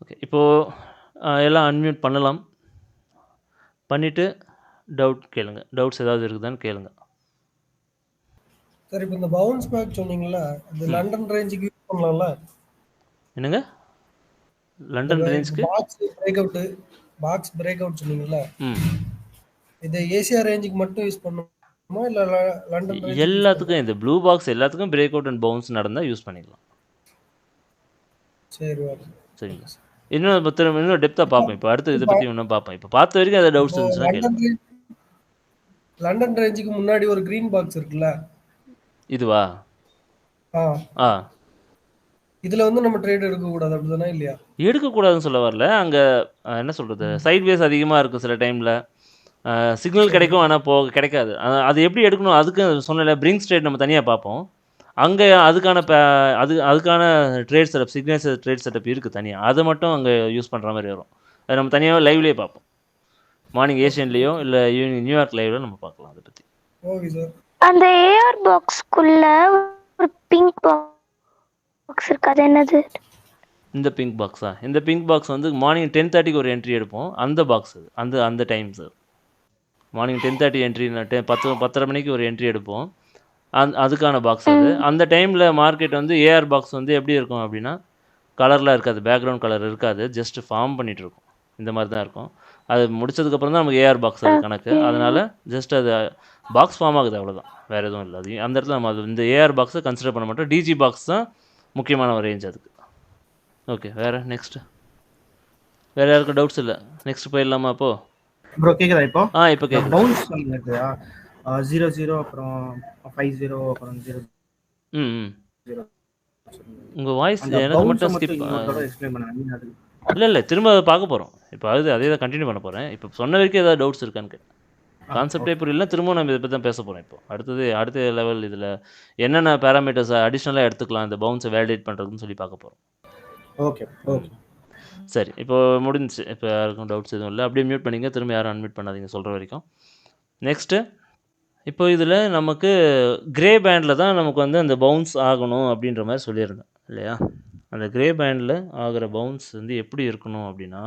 ஓகே, இப்போது எல்லாம் அன்மியூட் பண்ணலாம். பண்ணிவிட்டு டவுட் கேளுங்க. டவுட்ஸ் ஏதாவது இருக்குதான்னு கேளுங்க. சார், இப்போ இந்த பவுன்ஸ் பேக் சொன்னீங்கல்ல, அது லண்டன் ரேஞ்சுக்கு யூஸ் பண்ணலாம்ல? என்னங்க லண்டன் ரேஞ்சுக்கு? பாக்ஸ் பிரேக் அவுட் சொன்னீங்கல்ல, இது ஏசியா ரேஞ்சுக்கு மட்டும் யூஸ் பண்ணுமா இல்ல லண்டன் ரேஞ்சுக்கு? எல்லாத்துக்கும் இந்த ப்ளூ பாக்ஸ் எல்லாத்துக்கும் பிரேக் அவுட் அண்ட் பவுன்ஸ் நடந்தால் யூஸ் பண்ணிக்கலாம். சரி, சரிங்க. இன்னும் டெப்த்தாக பார்ப்போம். இப்போ அடுத்து இதை பற்றி இன்னும் பார்ப்போம். இப்போ பார்த்த வரைக்கும் ஏதாவது டவுட்ஸ் இருந்துச்சுன்னா கேளுங்க. லண்டன் ரேஞ்சுக்கு முன்னாடி ஒரு கிரீன் பாக்ஸ் இருக்குல்ல, இதுவா? இதுல வந்து நம்ம ட்ரேட் எடுக்க கூடாது அப்படிதானே? இல்லையா, எடுக்க கூடாதுன்னு சொல்ல வரல. அங்க என்ன சொல்றது, சைட்வேஸ் அதிகமா இருக்கும். சில டைம்ல சிக்னல் கிடைக்கும், ஆனா கிடைக்காது. அது எப்படி எடுக்கணும் அதுக்கு சொன்னல பிரிங்க்ஸ் ட்ரேட் நம்ம தனியா பார்ப்போம். அங்கே அதுக்கான trade setup, signature trade setup இருக்குது தனியாக. அதை மட்டும் அங்கே யூஸ் பண்ணுற மாதிரி வரும். அது நம்ம தனியாக லைவ்லேயே பார்ப்போம். மார்னிங் ஏஷியன்லேயோ இல்லை ஈவினிங் நியூயார்க் லைவ்ல நம்ம பார்க்கலாம் அதை பற்றி. Okay sir. அந்த ஏஆர் பாக்ஸ்க்குள்ள ஒரு பிங்க் பாக்ஸ் இருக்கு, அது என்னது? இந்த பிங்க் பாக்ஸா? இந்த பிங்க் பாக்ஸ் வந்து மார்னிங் 10:30க்கு ஒரு என்ட்ரி எடுப்போம். அந்த பாக்ஸ் அந்த டைம் சார். மார்னிங் 10:30 என்ட்ரி, 10:30 மணிக்கு ஒரு என்ட்ரி எடுப்போம். அதுக்கான பாக்ஸ் அது. அந்த டைமில் மார்க்கெட் வந்து ஏஆர் பாக்ஸ் வந்து எப்படி இருக்கும் அப்படின்னா கலர்லாம் இருக்காது, பேக்ரவுண்ட் கலர் இருக்காது, ஜஸ்ட் ஃபார்ம் பண்ணிகிட்டு இருக்கும். இந்த மாதிரி தான் இருக்கும். அது முடிச்சதுக்கப்புறம் தான் நமக்கு ஏஆர் பாக்ஸ் அது கணக்கு. அதனால் ஜஸ்ட் அது பாக்ஸ் ஃபார்ம் ஆகுது, அவ்வளோதான், வேறு எதுவும் இல்லை. அது அந்த இடத்துல நம்ம அது இந்த ஏஆர் பாக்ஸை கன்சிடர் பண்ண மாட்டோம். டிஜி பாக்ஸ் தான் முக்கியமான ஒரு ரேஞ்ச் அதுக்கு. ஓகே, வேறு நெக்ஸ்ட்டு வேறு யாருக்கும் டவுட்ஸ் இல்லை? நெக்ஸ்ட் போயிடலாமா? அப்போது ப்ரோ கேக்குதா இப்போ? இப்போ கேக்குது. பவுன்ஸ் சொல்லுங்க. 00 அப்புறம் 50 அப்புறம் 0. உங்கள் வாய்ஸ் எனக்கு மட்டும் ஸ்கிப் எக்ஸ்பிளைன் பண்ணுங்க. இல்லை திரும்ப அதை பார்க்க போகிறோம். இப்போ அதே தான் கண்டினியூ பண்ண போகிறேன். இப்போ சொன்ன வரைக்கும் ஏதாவது டவுட்ஸ் இருக்கான்னு கேட்டேன். கான்செப்டே புரியல, திரும்பவும் நம்ம இதை பற்றி தான் பேச போகிறோம். இப்போ அடுத்த லெவல் இதில் என்னென்ன பேராமீட்டர்ஸை அடிஷ்னலாக எடுத்துக்கலாம் இந்த பவுன்ஸை வேலிடேட் பண்ணுறதுன்னு சொல்லி பார்க்க போகிறோம். ஓகே ஓகே சரி, இப்போ முடிஞ்சிச்சு. இப்போ யாருக்கும் டவுட்ஸ் எதுவும் இல்லை, அப்படியே மியூட் பண்ணிங்க, திரும்ப யாரும் அன்மியூட் பண்ணாதீங்க சொல்கிற வரைக்கும். நெக்ஸ்ட்டு, இப்போ இதில் நமக்கு கிரே பேண்டில் தான் நமக்கு வந்து அந்த பவுன்ஸ் ஆகணும் அப்படின்ற மாதிரி சொல்லியிருந்தேன் இல்லையா? அந்த கிரே பேண்டில் ஆகிற பவுன்ஸ் வந்து எப்படி இருக்கணும் அப்படின்னா,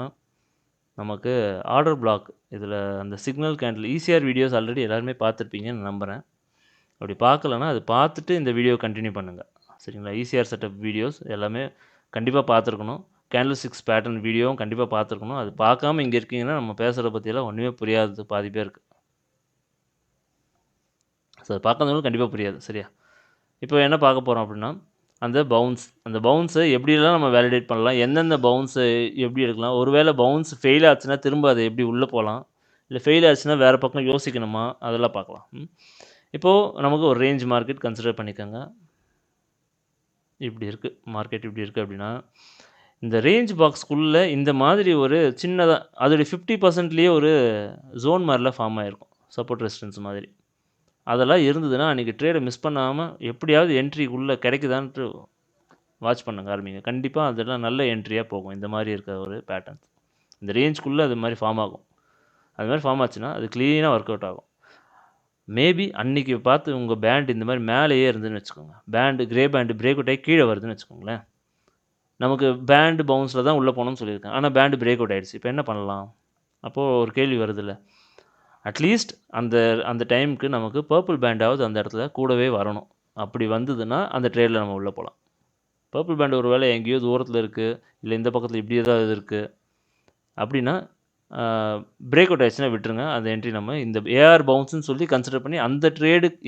நமக்கு ஆர்டர் பிளாக் இதில் அந்த signal candle ECR videos already எல்லாருமே பார்த்துருப்பீங்கன்னு நம்புகிறேன். அப்படி பார்க்கலன்னா அது பார்த்துட்டு இந்த வீடியோ கண்டினியூ பண்ணுங்கள், சரிங்களா? ஈசிஆர் செட்டப் வீடியோஸ் எல்லாமே கண்டிப்பாக பார்த்துருக்கணும். கேண்டில் 6 பேட்டர்ன் வீடியோவும் கண்டிப்பாக பார்த்துருக்கணும். அது பார்க்காம இங்கே இருக்கீங்கன்னா நம்ம பேசுகிற பற்றியெல்லாம் ஒன்றுமே புரியாது பாதி பேருக்கு. ஸோ அது பார்க்காதவங்களும் கண்டிப்பாக புரியாது, சரியா? இப்போ என்ன பார்க்க போகிறோம் அப்படின்னா, அந்த பவுன்ஸை எப்படியெல்லாம் நம்ம வேலிடேட் பண்ணலாம், எந்தெந்த பவுன்ஸை எப்படி எடுக்கலாம், ஒருவேளை பவுன்ஸ் ஃபெயில் ஆச்சுன்னா திரும்ப அதை எப்படி உள்ளே போகலாம், இல்லை ஃபெயில் ஆச்சுன்னா வேறு பக்கம் யோசிக்கணுமா, அதெல்லாம் பார்க்கலாம். இப்போது நமக்கு ஒரு ரேஞ்ச் மார்க்கெட் கன்சிடர் பண்ணிக்கோங்க. இப்படி இருக்குது மார்க்கெட், இப்படி இருக்குது அப்படின்னா இந்த ரேஞ்ச் பாக்ஸ்க்குள்ளே இந்த மாதிரி ஒரு சின்னதாக அதோடைய 50%லேயே ஒரு ஜோன் மாதிரிலாம் ஃபார்ம் ஆகிருக்கும், சப்போர்ட் ரெசிஸ்டன்ஸ் மாதிரி. அதெல்லாம் இருந்ததுன்னா அன்றைக்கி ட்ரேடை மிஸ் பண்ணாமல் எப்படியாவது என்ட்ரிக்குள்ளே கிடைக்குதான்ட்டு வாட்ச் பண்ணுங்க ஆரம்பிங்க. கண்டிப்பாக அதெல்லாம் நல்ல என்ட்ரியாக போகும். இந்த மாதிரி இருக்க ஒரு பேட்டர்ன்ஸ் இந்த ரேஞ்சுக்குள்ளே அது மாதிரி ஃபார்ம் ஆகும். அது மாதிரி ஃபார்ம் ஆச்சுன்னா அது க்ளீனாக ஒர்க் அவுட் ஆகும். மேபி அன்றைக்கி பார்த்து உங்கள் பேண்ட் இந்த மாதிரி மேலேயே இருந்துன்னு வச்சுக்கோங்க, கிரே பேண்டு பிரேக் அவுட் ஆகி கீழே வருதுன்னு வச்சுக்கோங்களேன். நமக்கு பேண்டு பவுன்ஸில் தான் உள்ளே போகணும்னு சொல்லியிருக்கேன், ஆனால் பேண்டு பிரேக் அவுட் ஆகிடுச்சு. இப்போ என்ன பண்ணலாம்? அப்போது ஒரு கேள்வி வருதில்ல, அட்லீஸ்ட் அந்த டைமுக்கு நமக்கு பர்பிள் பேண்டாவது அந்த இடத்துல கூடவே வரணும். அப்படி வந்ததுன்னா அந்த ட்ரேடில் நம்ம உள்ளே போகலாம். பர்பிள் பேண்ட் ஒரு வேளை எங்கேயோ தூரத்தில் இருக்குது, இல்லை இந்த பக்கத்தில் இப்படி ஏதாவது இருக்குது அப்படின்னா பிரேக் அவுட் ஆகிடுச்சுன்னா விட்டுருங்க. அந்த என்ட்ரி நம்ம இந்த ஏஆர் பவுன்ஸ்னு சொல்லி கன்சிடர் பண்ணி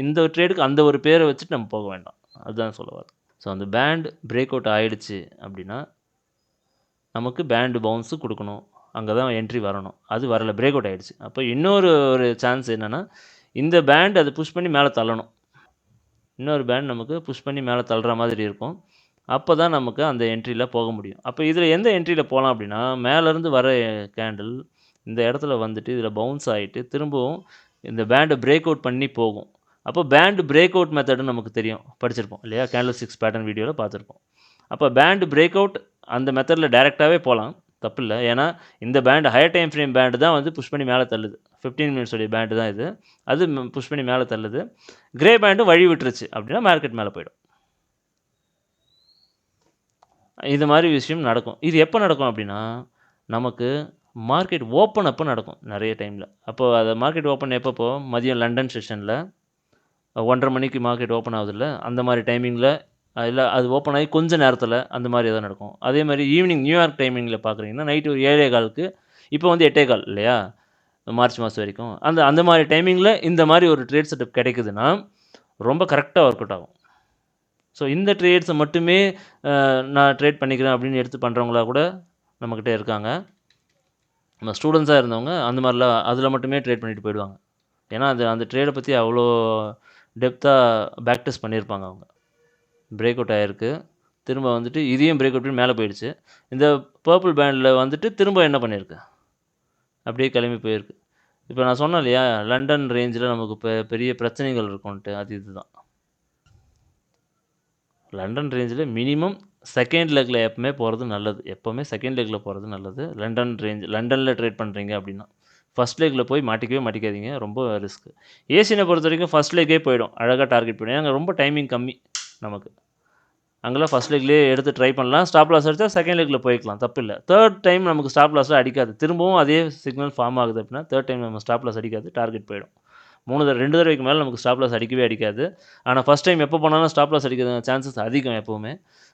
இந்த ட்ரேடுக்கு அந்த ஒரு பேரை வச்சுட்டு நம்ம போக வேண்டாம், அதுதான் சொல்ல வரும். ஸோ அந்த பேண்ட் பிரேக் அவுட் ஆகிடுச்சு அப்படின்னா நமக்கு பேண்டு பவுன்ஸு கொடுக்கணும், அங்கே தான் என்ட்ரி வரணும். அது வரலை, பிரேக் அவுட் ஆகிடுச்சு. அப்போ இன்னொரு சான்ஸ் என்னென்னா, இந்த பேண்ட் அதை புஷ் பண்ணி மேலே தள்ளணும். இன்னொரு பேண்ட் நமக்கு புஷ் பண்ணி மேலே தள்ளுற மாதிரி இருக்கும். அப்போ தான் நமக்கு அந்த என்ட்ரியில் போக முடியும். அப்போ இதில் எந்த என்ட்ரியில் போகலாம் அப்படின்னா, மேலேருந்து வர கேண்டில் இந்த இடத்துல வந்துட்டு இதில் பவுன்ஸ் ஆகிட்டு திரும்பவும் இந்த பேண்டை பிரேக் அவுட் பண்ணி போகும். அப்போ பேண்டு பிரேக் அவுட் மெத்தடுன்னு நமக்கு தெரியும், படிச்சிருப்போம் இல்லையா? கேண்டில் 6 பேட்டர்ன் வீடியோவில் பார்த்துருப்போம். அப்போ பேண்டு பிரேக் அவுட் அந்த மெத்தடில் டைரெக்டாகவே போகலாம், தப்பு இல்லை. ஏன்னா இந்த band higher time frame band தான் வந்து புஷ் பண்ணி மேலே தள்ளுது. 15 மினிட்ஸோடைய பேண்டு தான் இது, அது புஷ் பண்ணி மேலே தள்ளுது. கிரே பேண்டு வழி விட்டுருச்சு அப்படின்னா மார்க்கெட் மேலே போயிடும். இது மாதிரி விஷயம் நடக்கும். இது எப்போ நடக்கும் அப்படின்னா, நமக்கு மார்க்கெட் ஓப்பன் அப்போ நடக்கும் நிறைய டைமில். அப்போது அது மார்க்கெட் ஓப்பன் எப்போ மதியம் லண்டன் செஷனில் 1:30 மணிக்கு மார்க்கெட் ஓப்பன் ஆகுதுல்ல, அந்த மாதிரி டைமிங்கில், இல்லை அது ஓப்பன் ஆகி கொஞ்சம் நேரத்தில் அந்த மாதிரி எதாவது நடக்கும். அதே மாதிரி ஈவினிங் நியூயார்க் டைமிங்கில் பார்க்குறீங்கன்னா நைட்டு ஒரு 7:15க்கு, இப்போ வந்து 8:15 இல்லையா மார்ச் மாதம் வரைக்கும், அந்த மாதிரி டைமிங்கில் இந்த மாதிரி ஒரு ட்ரேட் செட்டப் கிடைக்குதுன்னா ரொம்ப கரெக்டாக ஒர்க் அவுட் ஆகும். ஸோ இந்த ட்ரேட்ஸை மட்டுமே நான் ட்ரேட் பண்ணிக்கிறேன் அப்படின்னு எடுத்து பண்ணுறவங்களா கூட நம்மக்கிட்ட இருக்காங்க. நம்ம ஸ்டூடெண்ட்ஸாக இருந்தவங்க அந்த மாதிரிலாம் அதில் மட்டுமே ட்ரேட் பண்ணிட்டு போயிடுவாங்க. ஏன்னா அந்த ட்ரேடை பற்றி அவ்வளோ டெப்த்தாக பேக் டெஸ்ட் பண்ணியிருப்பாங்க அவங்க. பிரேக் அவுட் ஆகிருக்கு, திரும்ப வந்துட்டு இதையும் பிரேக் அவுட் பண்ணி மேலே போயிடுச்சு, இந்த பர்பிள் பேண்டில் வந்துட்டு திரும்ப என்ன பண்ணியிருக்கு, அப்படியே கிளம்பி போயிருக்கு. இப்போ நான் சொன்னேன் இல்லையா, லண்டன் ரேஞ்சில் நமக்கு பெரிய பிரச்சனைகள் இருக்கும்ன்ட்டு, அது இதுதான். லண்டன் ரேஞ்சில் மினிமம் செகண்ட் லெக்கில் எப்போவுமே போகிறது நல்லது, எப்போவுமே செகண்ட் லெக்கில் போகிறது நல்லது. லண்டனில் ட்ரேட் பண்ணுறீங்க அப்படின்னா ஃபஸ்ட் லெக்கில் போய் மாட்டிக்காதீங்க, ரொம்ப ரிஸ்க்கு. ஏசியனை பொறுத்த வரைக்கும் ஃபஸ்ட் லெக்கே போயிடும், அழகாக டார்கெட் போயிடும். அங்கே ரொம்ப டைமிங் கம்மி நமக்கு, அங்கெல்லாம் ஃபஸ்ட் லெக்லேயே எடுத்து ட்ரை பண்ணலாம். ஸ்டாப் லாஸ் அடித்தா செகண்ட் லெக்கில் போய்க்கலாம், தப்பு இல்லை. தேர்ட் டைம் நமக்கு ஸ்டாப் லாஸில் அடிக்காது, திரும்பவும் அதே சிக்னல் ஃபார்ம் ஆகுது அப்படின்னா தேர்ட் டைம் நம்ம ஸ்டாப் லாஸ் அடிக்காது, டார்கெட் போயிடும். 2 தடவைக்கு மேலே நமக்கு ஸ்டாப் லாஸ் அடிக்காது. ஆனால் ஃபஸ்ட் டைம் எப்போ போனாலும் ஸ்டாப் லாஸ் அடிக்கிற சான்சஸ் அதிகம் எப்போவுமே.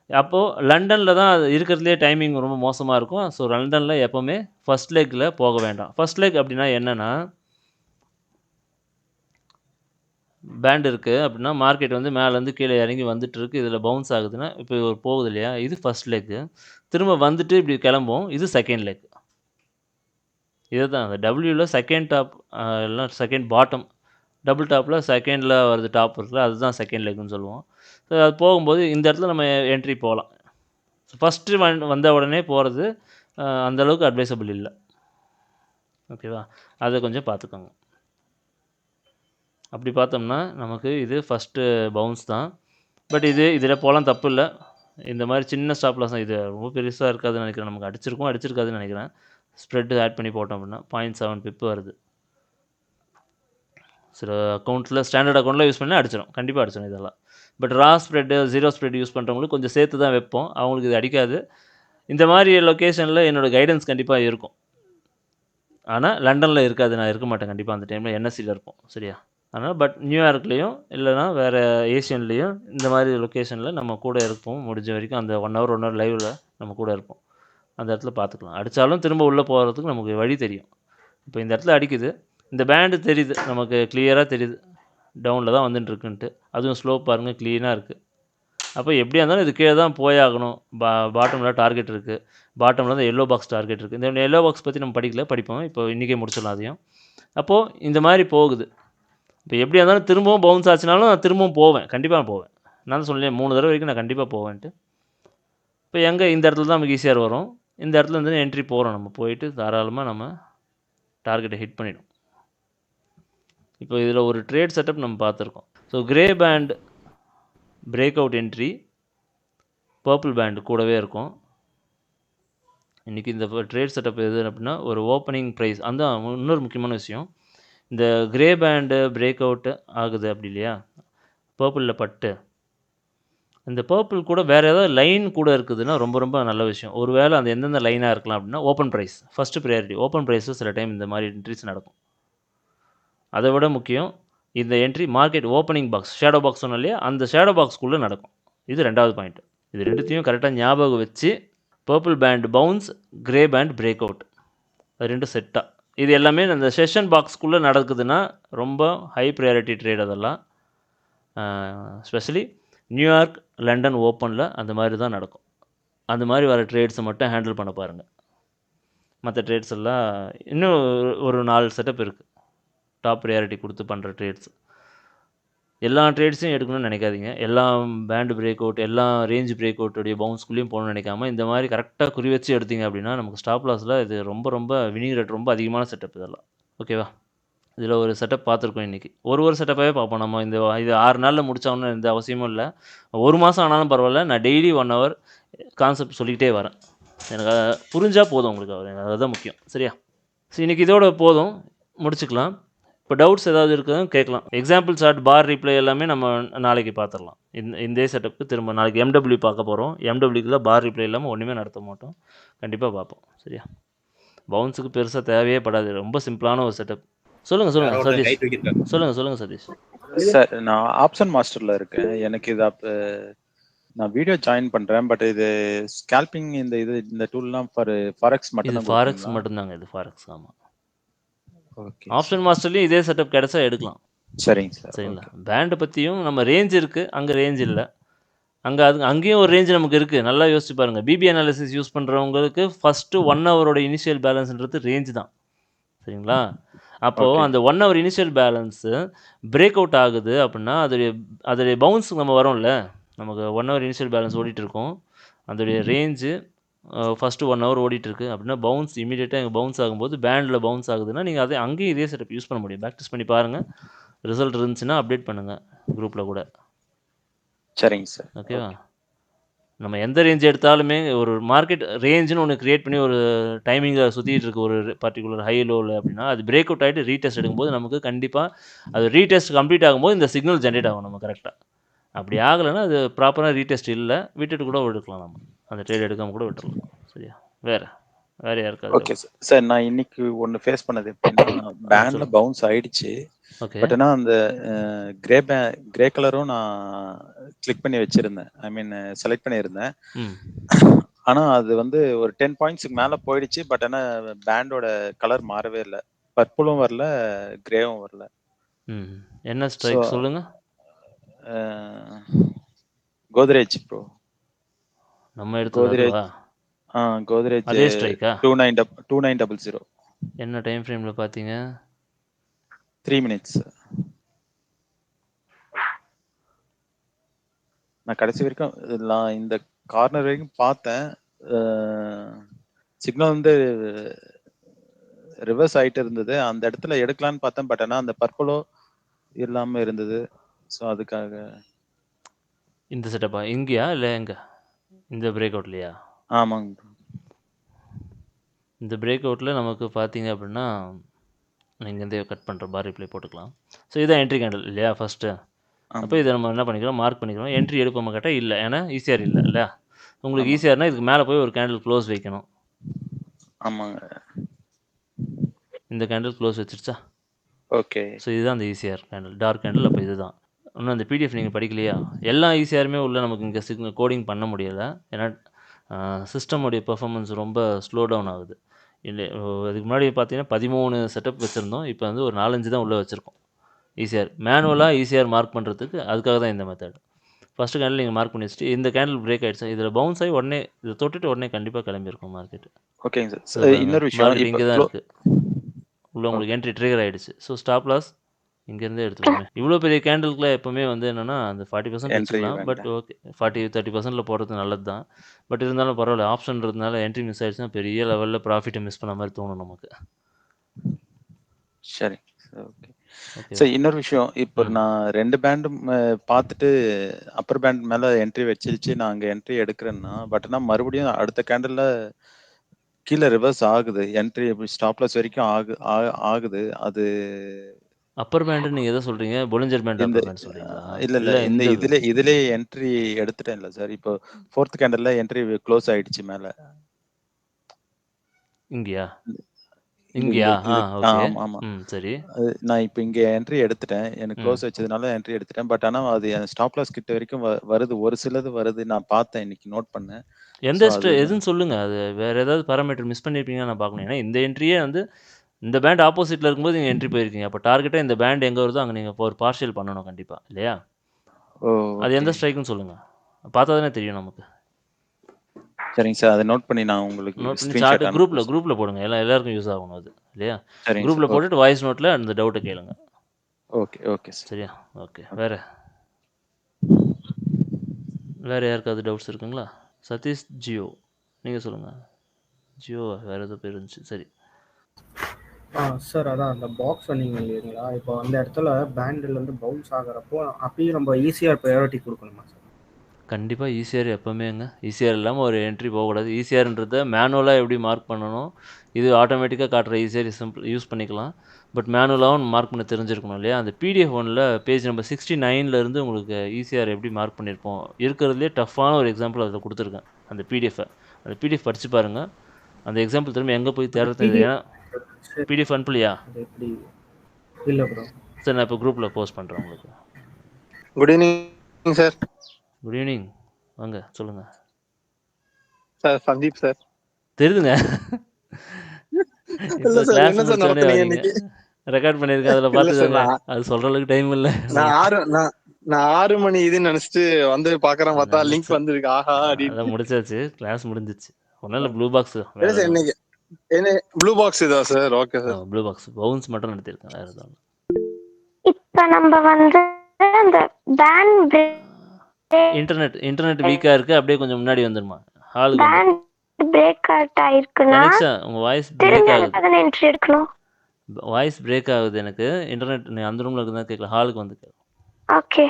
அப்போது லண்டனில் தான் அது இருக்கிறதுலே டைமிங் ரொம்ப மோசமாக இருக்கும். ஸோ லண்டனில் எப்போவுமே ஃபஸ்ட் லெக்கில் போக வேண்டாம். ஃபஸ்ட் லெக் அப்படின்னா என்னென்னா, பேண்ட் இருக்குது அப்படின்னா மார்க்கெட் வந்து மேலேருந்து கீழே இறங்கி வந்துட்டுருக்கு, இதில் பவுன்ஸ் ஆகுதுன்னா இப்போ ஒரு போகுது இல்லையா, இது ஃபஸ்ட் லெக்கு. திரும்ப வந்துட்டு இப்படி கிளம்பும், இது செகண்ட் லெக். இதை தான் அந்த டபிள்யூவில் செகண்ட் டாப் எல்லாம் செகண்ட் பாட்டம், டபுள் டாப்பில் செகண்டில் வருது டாப் இருக்குல்ல, அதுதான் செகண்ட் லெக்குன்னு சொல்லுவோம். ஸோ அது போகும்போது இந்த இடத்துல நம்ம என்ட்ரி போகலாம். ஃபஸ்ட்டு வந்த உடனே போகிறது அந்தளவுக்கு அட்வைசபிள் இல்லை, ஓகேவா? அதை கொஞ்சம் பார்த்துக்கோங்க. அப்படி பார்த்தோம்னா நமக்கு இது ஃபஸ்ட்டு பவுன்ஸ் தான். பட் இதில் போகலாம் தப்பு இல்லை. இந்த மாதிரி சின்ன ஸ்டாப் லாஸ் தான். இது ரொம்ப பெருசாக இருக்காதுன்னு நினைக்கிறேன். நமக்கு அடிச்சிருக்காதுன்னு நினைக்கிறேன். ஸ்ப்ரெட்டு ஆட் பண்ணி போட்டோம் அப்படின்னா 0.7 பிப் வருது. சில அக்கௌண்ட்டில் ஸ்டாண்டர்ட் அக்கௌண்ட்டில் யூஸ் பண்ணி கண்டிப்பாக அடிச்சிடும் இதெல்லாம். But raw spread, zero spread use பண்ணுறவங்களுக்கு கொஞ்சம் சேர்த்து தான் வைப்போம். அவங்களுக்கு இது அடிக்காது. இந்த மாதிரி லொக்கேஷனில் என்னோடய கைடன்ஸ் கண்டிப்பாக இருக்கும். ஆனால் லண்டனில் இருக்காது. நான் இருக்க மாட்டேன் கண்டிப்பாக அந்த டைமில். என்எஸ்சியில் இருப்போம். சரியா? அதனால் பட் நியூயார்க்லேயும் இல்லைனா வேறு ஏஷியன்லேயும் இந்த மாதிரி லொக்கேஷனில் நம்ம கூட இருப்போம். முடிஞ்ச வரைக்கும் அந்த 1 ஹவர் லைவில் நம்ம கூட இருப்போம். அந்த இடத்துல பார்த்துக்கலாம். அடித்தாலும் திரும்ப உள்ளே போகிறதுக்கு நமக்கு வழி தெரியும். இப்போ இந்த இடத்துல அடிக்குது. இந்த பேண்டு தெரியுது, நமக்கு கிளியராக தெரியுது டவுனில் தான் வந்துட்டுருக்குன்ட்டு. அதுவும் ஸ்லோப் பாருங்கள், க்ளீனாக இருக்குது. அப்போ எப்படியா இருந்தாலும் இது கீழே தான் போயாகணும். பாட்டமில் டார்கெட் இருக்குது. பாட்டமில் தான் எல்லோ பாக்ஸ் டார்கெட் இருக்குது. இந்த எல்லோ பாக்ஸ் பற்றி நம்ம படிப்போம். இப்போ இன்றைக்கே முடிச்சிடலாம் அதையும். அப்போது இந்த மாதிரி போகுது. இப்போ எப்படியா இருந்தாலும் திரும்பவும் பவுன்ஸ் ஆச்சுனாலும் நான் திரும்பவும் போவேன். கண்டிப்பாக போவேன். நான் தான் சொல்லேன் 3 தடவை வரைக்கும் நான் கண்டிப்பாக போவேன்ட்டு. இப்போ எங்கே இந்த இடத்துல தான் நமக்கு ஈஸியாக வரும். இந்த இடத்துல இருந்து என்ட்ரி போகிறோம். நம்ம போயிட்டு தாராளமாக நம்ம டார்கெட்டை ஹிட் பண்ணிடும். இப்போ இதில் ஒரு ட்ரேட் செட்டப் நம்ம பார்த்துருக்கோம். So grey band break out entry, purple band கூடவே இருக்கும். இன்றைக்கி இந்த ட்ரேட் செட்டப் எது அப்படின்னா ஒரு ஓப்பனிங் ப்ரைஸ். அந்த இன்னொரு முக்கியமான விஷயம், இந்த கிரே பேண்டு பிரேக் அவுட்டு ஆகுது அப்படி இல்லையா, பர்பிளில் பட்டு இந்த பர்பிள் கூட வேறு ஏதாவது லைன் கூட இருக்குதுன்னா ரொம்ப ரொம்ப நல்ல விஷயம். ஒரு வேளை அந்த எந்தெந்த லைனாக இருக்கலாம் அப்படின்னா open price first priority. Open price சில டைம் இந்த மாதிரி என்ட்ரிஸ் நடக்கும். அதை விட முக்கியம் இந்த entry market opening box, shadow box சொன்னோம் இல்லையா, அந்த ஷேடோ பாக்ஸ்க்குள்ளே நடக்கும். இது 2வது பாயிண்ட். இது ரெண்டுத்தையும் கரெக்டாக ஞாபகம் வச்சு purple band bounce, grey band break out, அது 2 செட்டாக இது எல்லாமே அந்த செஷன் பாக்ஸ்க்குள்ளே நடக்குதுன்னா ரொம்ப ஹை ப்ரையாரிட்டி ட்ரேட். அதெல்லாம் ஸ்பெஷலி நியூயார்க், லண்டன் ஓப்பனில் அந்த மாதிரி தான் நடக்கும். அந்த மாதிரி வர ட்ரேட்ஸை மட்டும் ஹேண்டில் பண்ண பாருங்கள். மற்ற ட்ரேட்ஸ் எல்லாம் இன்னும் ஒரு 4 செட்டப் இருக்குது. டாப் ப்ரையாரிட்டி கொடுத்து பண்ணுற ட்ரேட்ஸ். எல்லா ட்ரேட்ஸையும் எடுக்கணும்னு நினைக்காதீங்க. எல்லாம் பேண்டு பிரேக் அவுட், எல்லாம் ரேஞ்ச் பிரேக் அவுட்டுடைய பவுன்ஸ்குள்ளேயும் போகணும்னு நினைக்காம இந்த மாதிரி கரெக்டாக குறி வச்சு எடுத்தீங்க அப்படின்னா நமக்கு ஸ்டாப் லாஸில் இது ரொம்ப ரொம்ப வினிங் ரேட் ரொம்ப அதிகமான செட்டப் இதெல்லாம். ஓகேவா? இதில் ஒரு செட்டப் பார்த்துருக்கோம் இன்றைக்கி. ஒரு செட்டப்பாகவே பார்ப்போம். நம்ம இது 6 நாளில் முடித்தோம்னு எந்த அவசியமும் இல்லை. 1 மாதம் ஆனாலும் பரவாயில்ல. நான் டெய்லி 1 ஹவர் கான்செப்ட் சொல்லிக்கிட்டே வரேன். எனக்கு புரிஞ்சால் போதும் உங்களுக்கு. அதுதான் முக்கியம். சரியா? ஸோ இன்றைக்கி இதோட போதும், முடிச்சுக்கலாம். இப்போ டவுட்ஸ் ஏதாவது இருக்குதுன்னு கேட்கலாம். எக்ஸாம்பிள் சார்ட், பார் ரிப்ளை எல்லாமே நம்ம நாளைக்கு பார்த்துடலாம். இந்த செட்டப்புக்கு திரும்ப நாளைக்கு எம்டபிள்யூ பார்க்க போகிறோம். எம்டபிள்யூக்குள்ள பார் ரிப்ளை இல்லாமல் ஒன்றுமே நடத்த மாட்டோம். கண்டிப்பாக பார்ப்போம். சரியா? பவுன்ஸுக்கு பெருசாக தேவையே படாது. ரொம்ப சிம்பிளான ஒரு செட்டப். சொல்லுங்க சதீஷ். சொல்லுங்க சதீஷ். சார், நான் ஆப்ஷன் மாஸ்டர்ல இருக்கேன். எனக்கு இது நான் வீடியோ ஜாயின் பண்றேன். பட் இது ஸ்கேல்பிங் இந்த டூல்லாம் ஃபாரெக்ஸ் மட்டும் தான். ஃபாரெக்ஸ் மட்டும்தாங்க இது. ஃபாரெக்ஸ். ஆமா. ஓகே. ஆப்ஷன் மாஸ்டர்லயும் இதே செட்டப் கிடைச்சா எடுக்கலாம். சரிங்க சார். சரிங்களா? பேண்ட் பத்தியும் நம்ம ரேஞ்ச் இருக்கு, அங்க ரேஞ்ச் இல்ல. அங்கேயும் ஒரு ரேஞ்ச் நமக்கு இருக்கு. நல்லா யோசிச்சு பாருங்க. பிபி அனாலிசிஸ் யூஸ் பண்றவங்களுக்கு ஃபர்ஸ்ட் 1 ஹவரோட இனிஷியல் பேலன்ஸ்ன்றது ரேஞ்ச் தான். சரிங்களா? அப்போ அந்த 1 hour initial balance break out ஆகுது அப்படின்னா அதோடைய பவுன்ஸ் நம்ம வரோம்ல, நமக்கு 1 ஹவர் இனிஷியல் பேலன்ஸ் ஓடிட்டு இருக்கும். அதோடைய ரேஞ்சு ஃபஸ்ட்டு 1 ஹவர் ஓடிட்டுருக்கு அப்படின்னா பவுன்ஸ் இமீடியட்டாக எங்கள் பவுன்ஸ் ஆகும்போது பேண்டில் பவுன்ஸ் ஆகுதுன்னா நீங்கள் அங்கேயும் இதே செட்டப் யூஸ் பண்ண முடியும். ப்ராக்டிஸ் பண்ணி பாருங்கள். ரிசல்ட் இருந்துச்சுன்னா அப்டேட் பண்ணுங்கள் குரூப்பில் கூட. சரிங்க சார். ஓகேவா? நம்ம எந்த ரேஞ்ச் எடுத்தாலுமே ஒரு மார்க்கெட் ரேஞ்சுன்னு ஒன்று க்ரியேட் பண்ணி ஒரு டைமிங்கில் சுற்றிட்டு இருக்கு ஒரு பர்டிகுலர் ஹை லோவில் அப்படின்னா அது பிரேக் அவுட் ஆகிட்டு ரீடெஸ்ட் எடுக்கும்போது நமக்கு கண்டிப்பாக அது ரீடெஸ்ட் கம்ப்ளீட் ஆகும்போது இந்த சிக்னல் ஜென்ரேட் ஆகும் நம்ம கரெக்டாக. அப்படி ஆகலைன்னா அது ப்ராப்பராக ரீடெஸ்ட் இல்லை, விட்டுட்டு கூட எடுக்கலாம். நம்ம அந்த ட்ரேட் எடுக்காமல் கூட விட்டுடலாம். சரியா? வேற யாருக்காவது? Okay sir. நான் இன்னைக்கு ஒன்று ஃபேஸ் பண்ணது எப்படின்னா பேண்ட்ல பவுன்ஸ் ஆயிடுச்சு. பட் ஆனால் அந்த கிரே கலரும் நான் கிளிக் பண்ணி வச்சிருந்தேன். ஐ மீன் செலக்ட் பண்ணியிருந்தேன். ஆனால் அது ஒரு 10 பாயிண்ட்ஸுக்கு மேலே போயிடுச்சு. பட் ஆனால் பேண்டோட கலர் மாறவே இல்லை. பர்பிளும் வரல, கிரேவும் வரல. என்ன ஸ்ட்ரைக் சொல்லுங்க? கோத்ரேஜ் ப்ரோ. நம்ம எடுத்தது கோத்ரேஜ் அதே ஸ்ட்ரைக்கா? 2900. என்ன டைம் ஃப்ரேம்ல பாத்தீங்க? 3 மினிட்ஸ். நான் கடைசி வரைக்கும் இந்த கார்னர் வரைக்கும் பார்த்தேன். சிக்னல் ரிவர்ஸ் ஆயிட்டு இருந்தது. அந்த இடத்துல எடுக்கலான்னு பார்த்தேன். பட் ஆனால் அந்த பர்பிளோ இல்லாம இருந்தது. ஸோ அதுக்காக இந்த செட்டப்பா இங்கேயா இல்லை எங்கே இந்த பிரேக் அவுட்லையா? ஆமாங்க ப்ரோ. இந்த பிரேக் அவுட்டில் நமக்கு பார்த்தீங்க அப்படின்னா இங்கேருந்தே கட் பண்ணுற பார் ரிப்ளை போட்டுக்கலாம். ஸோ இதான் என்ட்ரி கேண்டில் இல்லையா ஃபஸ்ட்டு. அப்போ ஆமாம் இதை நம்ம என்ன பண்ணிக்கிறோம், மார்க் பண்ணிக்கிறோம். என்ட்ரி எடுப்போமா கேட்டால் இல்லை, ஏன்னா ஈஸியார் இல்லை இல்லையா. உங்களுக்கு ஆமாம் ஈஸியார்னா இதுக்கு மேலே போய் ஒரு கேண்டில் க்ளோஸ் வைக்கணும். ஆமாங்க. இந்த கேண்டில் க்ளோஸ் வச்சிருச்சா? ஓகே. ஸோ இதுதான் அந்த ஈஸியார் கேண்டில், டார்க் கேண்டில். அப்போ இதுதான். இன்னும் அந்த பிடிஎஃப் நீங்கள் படிக்கலையா? எல்லா ஈஸியாருமே உள்ள நமக்கு இங்கே கோடிங் பண்ண முடியலை, ஏன்னா சிஸ்டமுடைய பெர்ஃபார்மன்ஸ் ரொம்ப ஸ்லோ டவுன் ஆகுது. இல்லை, அதுக்கு முன்னாடி பார்த்தீங்கன்னா 13 செட்டப் வச்சுருந்தோம். இப்போ வந்து ஒரு 4-5 தான் உள்ளே வச்சுருக்கோம் ஈஸியார். மேனுவலாக ஈஸியார் மார்க் பண்ணுறதுக்கு அதுக்காக தான் இந்த மெத்தட். ஃபஸ்ட்டு கேண்டில் நீங்கள் மார்க் பண்ணி வச்சுட்டு இந்த கேண்டில் பிரேக் ஆகிடுச்சு, இதில் பவுன்ஸ் ஆகி உடனே இதை தொட்டுட்டு உடனே கண்டிப்பாக கிளம்பியிருக்கும் மார்க்கெட். ஓகேங்க சார். இன்னொரு விஷயம், மார்க்கெட் இப்போ இங்கே தான் இருக்குது, உள்ள உங்களுக்கு என்ட்ரி ட்ரிகர் ஆகிடுச்சு. ஸோ ஸ்டாப் லாஸ் இங்கேருந்தே எடுத்துக்கோங்க. இவ்வளோ பெரிய கேண்டிலுக்குலாம் எப்போவுமே வந்து என்னென்னா அந்த 40% என்ட்ரி வச்சுக்கலாம். பட் ஓகே, 40-30% போடுறது நல்லது தான். பட் இருந்தாலும் பரவாயில்ல, ஆப்ஷன்றதுனால என்ட்ரி மிஸ் ஆகிடுச்சுன்னா பெரிய லெவலில் ப்ராஃபிட்டை மிஸ் பண்ண மாதிரி தோணும் நமக்கு. சரி, ஓகே. ஓகே சார் இன்னொரு விஷயம், இப்போ நான் 2 பேண்டும் பார்த்துட்டு அப்பர் பேண்ட் மேலே என்ட்ரி வச்சிருச்சு, நான் அங்கே என்ட்ரி எடுக்கிறேன்னா, பட் ஆனால் மறுபடியும் அடுத்த கேண்டில் கீழே ரிவர்ஸ் ஆகுது, என்ட்ரி ஸ்டாப் லாஸ் வரைக்கும் ஆகுது. அது அப்பர் பேண்ட் நீங்கள் எதை சொல்கிறீங்க? பொலிஞ்சர் பேண்ட் இந்த அப்பர் பேண்ட் சொல்கிறீங்களா? இல்லை இந்த இதுல என்ட்ரி எடுத்துட்டேன்ல சார். இப்போ 4th கேண்டில் என்ட்ரி க்ளோஸ் ஆயிடுச்சு மேலே. இங்கேயா? இங்கேயா? ஓகே. ஆமா. சரி. நான் இப்போ இங்க என்ட்ரி எடுத்துட்டேன். எனக்கு க்ளோஸ் வச்சதுனால என்ட்ரி எடுத்துட்டேன். பட் ஆனா அது என் ஸ்டாப் லாஸ் கிட்ட வரைக்கும் வருது. ஒரு சிலது வருது. நான் பார்த்தேன், இன்னைக்கு நோட் பண்ணேன். எந்த எதுன்னு சொல்லுங்க. அது வேற ஏதாவது பாராமீட்டர் மிஸ் பண்ணியிருப்பீங்கன்னு நான் பார்க்கணும். ஏன்னா இந்த என்ட்ரியே வந்து இந்த பேண்ட் ஆப்போசிட்ல இருக்கும்போது நீங்க என்ட்ரி போயிருக்கீங்க. அப்போ டார்கெட்டா இந்த பேண்ட் எங்க வருதோ அங்க நீங்க ஒரு பார்ஷியல் பண்ணணும் கண்டிப்பா, இல்லையா? அது எந்த ஸ்ட்ரைக்குன்னு சொல்லுங்க. பார்த்தா தானே தெரியும் நமக்கு. சரிங்க சார். அதை நோட் பண்ணி நான் உங்களுக்கு நோட் பண்ணி ஸ்கிரீன்ஷாட் சார்ட் குரூப்ல போடுங்க. எல்லாருக்கும் யூஸ் ஆகணும் அது, இல்லையா? சரிங்க குரூப்ல சார். போட்டுட்டு வாய்ஸ் நோட்ல அந்த டவுட்டை கேளுங்க. Okay sir. சரியா? ஓகே. வேற யாருக்காவது டவுட்ஸ் இருக்குங்களா? சதீஷ் ஜியோ, நீங்க சொல்லுங்க. ஜியோ வேற ஏதோ பேர் இருந்துச்சு. சரி சார், அதான் அந்த பாக்ஸ் சொன்னீங்க இல்லைங்களா, இப்போ அந்த இடத்துல பேண்டில் வந்து பவுன்ஸ் ஆகிறப்போ அப்பயும் நம்ம ஈஸியாக ப்ரையாரிட்டி கொடுக்கணுமா சார்? கண்டிப்பாக ஈஸியர் எப்போவுமேங்க. ஈஸியர் இல்லாமல் ஒரு என்ட்ரி போகக்கூடாது. ஈஸியர்ன்றதை மேனுவலாக எப்படி மார்க் பண்ணணும், இது ஆட்டோமேட்டிக்காக காட்டுற ஈஸியர் சிம்பிள் யூஸ் பண்ணிக்கலாம். பட் மேனுவலாகவும் மார்க் பண்ண தெரிஞ்சிருக்கணும், இல்லையா? அந்த பிடிஎஃப் ஒன்றில் பேஜ் நம்பர் 69 உங்களுக்கு ஈஸியர் எப்படி மார்க் பண்ணியிருப்போம் இருக்கிறதுலே டஃப்பான ஒரு எக்ஸாம்பிள் அதில் கொடுத்துருக்கேன். அந்த பிடிஎஃப் படித்து பாருங்கள். அந்த எக்ஸாம்பிள் திரும்ப எங்கே போய் தேடுறது, ஏன்னா பிடிஎஃப் அனுப்பலையா? இல்லை ப்ரோ. சரி, நான் இப்போ குரூப்பில் போஸ்ட் பண்ணுறேன் உங்களுக்கு. Good evening sir. Good evening, வாங்க சொல்லுங்கள் சார். சந்தீப் சார். தெரியுதுங்க. இல்ல சார், என்ன சார் நடத்துனீங்க இன்னைக்கு? ரெக்கார்ட் பண்ணிருக்கேன், அதுல பாத்துக்கோங்க. அது சொல்ற அளவுக்கு டைம் இல்ல. நான் 6 மணி இதுன்னு நினைச்சிட்டு வந்து பாக்குறேன், பார்த்தா லிங்க் வந்திருக்கு. ஆஹா, அதான் முடிச்சாச்சு, கிளாஸ் முடிஞ்சிச்சு. ஒன்னால ப்ளூ பாக்ஸ் இன்னைக்கு என்ன ப்ளூ பாக்ஸ் இதா sir? Okay sir. Blue box bounce மட்டும் நடத்திருக்கேன், வேற எதுவும். இப்ப நம்ம வந்து அந்த பேண்ட் இன்டர்நெட் வீக்கா இருக்கு, அப்படியே கொஞ்சம் முன்னாடி வந்துருமா ஹாலுக்கு. பேண்ட் பிரேக் அவுட் ஆயிருக்குனா உங்க வாய்ஸ் பிரேக் ஆகுது. அத என்ட்ரி எடுக்கணும். வாய்ஸ் பிரேக் ஆகுது எனக்கு. இன்டர்நெட் நீ அந்த ரூம்ல இருந்தா கேட்கல, ஹாலுக்கு வந்து கேளு. ஓகே.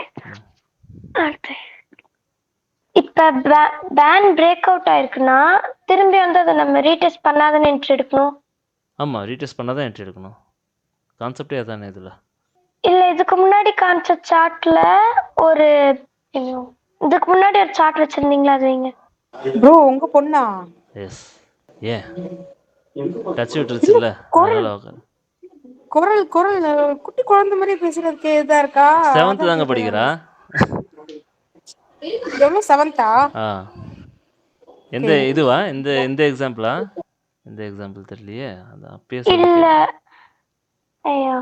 இப்ப பேண்ட் பிரேக் அவுட் ஆயிருக்குனா திரும்பி வந்து அத நம்ம ரீடெஸ்ட் பண்ணாதானே என்ட்ரி எடுக்கணும்? ஆமா, ரீடெஸ்ட் பண்ணாதான் என்ட்ரி எடுக்கணும். கான்செப்டே அதானே இதுல. இல்ல, இதுக்கு முன்னாடி காமிச்ச சார்ட்ல ஒரு இதுக்கு முன்னாடி ஒரு சார்ட் வச்சிருந்தீங்களா, அது வைங்க. ப்ரோ, உங்க பொண்ணா? எஸ். ஏன் டச் விட்டுருச்சுல்ல, அதனால குரல் குட்டி குழந்தை மாதிரி பேசுறதுக்கு இதா இருக்கா? 7th தாங்க படிக்கிறா. எவ்வளவு 7th-ஆ? எந்த இதுவா? இந்த எக்ஸாம்பிளா? இந்த எக்ஸாம்பிள் தெரியலையே. அது அப்பயே இல்ல. ஐயோ,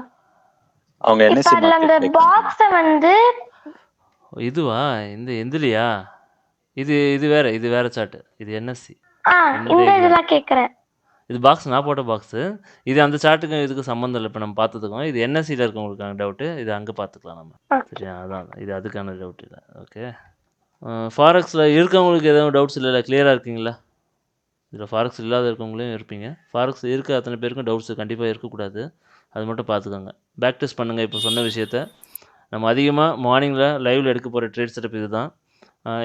அவங்க என்எஸ்சி அந்த பாக்ஸ் வந்து இதுவா? இந்த எந்திலியா? இது வேற சார்ட். இது என்எஸ்சி. இந்த இதெல்லாம் கேக்குறேன். இது பாக்ஸ், நான் போட்ட பாக்ஸ். இது அந்த சார்ட்டுக்கும் இதுக்கு சம்மந்தம் இல்லை. இப்போ நம்ம பார்த்ததுக்கும் இது என்எஸ்சியில் இருக்கவங்களுக்கான டவுட்டு. இது அங்கே பார்த்துக்கலாம் நம்ம. சரியா? அதான் இது அதுக்கான டவுட் இல்லை. ஓகே. ஃபாரெக்ஸில் இருக்கவங்களுக்கு எதுவும் டவுட்ஸ் இல்லை, கிளியராக இருக்கீங்களா? இதில் ஃபாரெக்ஸ் இல்லாத இருக்கவங்களையும் இருப்பீங்க. ஃபாரெக்ஸ் இருக்க அத்தனை பேருக்கும் டவுட்ஸ் கண்டிப்பாக இருக்கக்கூடாது. அது மட்டும் பார்த்துக்கோங்க. பேக் டெஸ்ட் பண்ணுங்கள் இப்போ சொன்ன விஷயத்த. நம்ம அதிகமாக மார்னிங்கில் லைவில் எடுக்க போகிற ட்ரேட் செட்டப் இது தான்.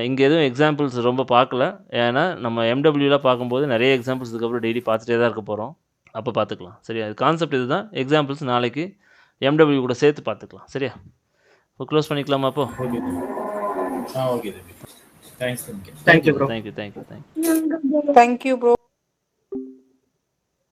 இங்கே எதுவும் எக்ஸாம்பிள்ஸ் ரொம்ப பார்க்கல, ஏன்னா நம்ம எம்டபிள்யூவில் பார்க்கும்போது நிறைய எக்ஸாம்பிள்ஸ் இதுக்கப்புறம் டெய்லி பார்த்துட்டே தான் இருக்க போகிறோம். அப்போ பார்த்துக்கலாம். சரியா? கான்செப்ட் இது தான். எக்ஸாம்பிள்ஸ் நாளைக்கு எம்டபிள்யூ கூட சேர்த்து பார்த்துக்கலாம். சரியா? இப்போ க்ளோஸ் பண்ணிக்கலாமா? அப்போ okay okay thanks. Thank you bro. Thank you. Thank you bro.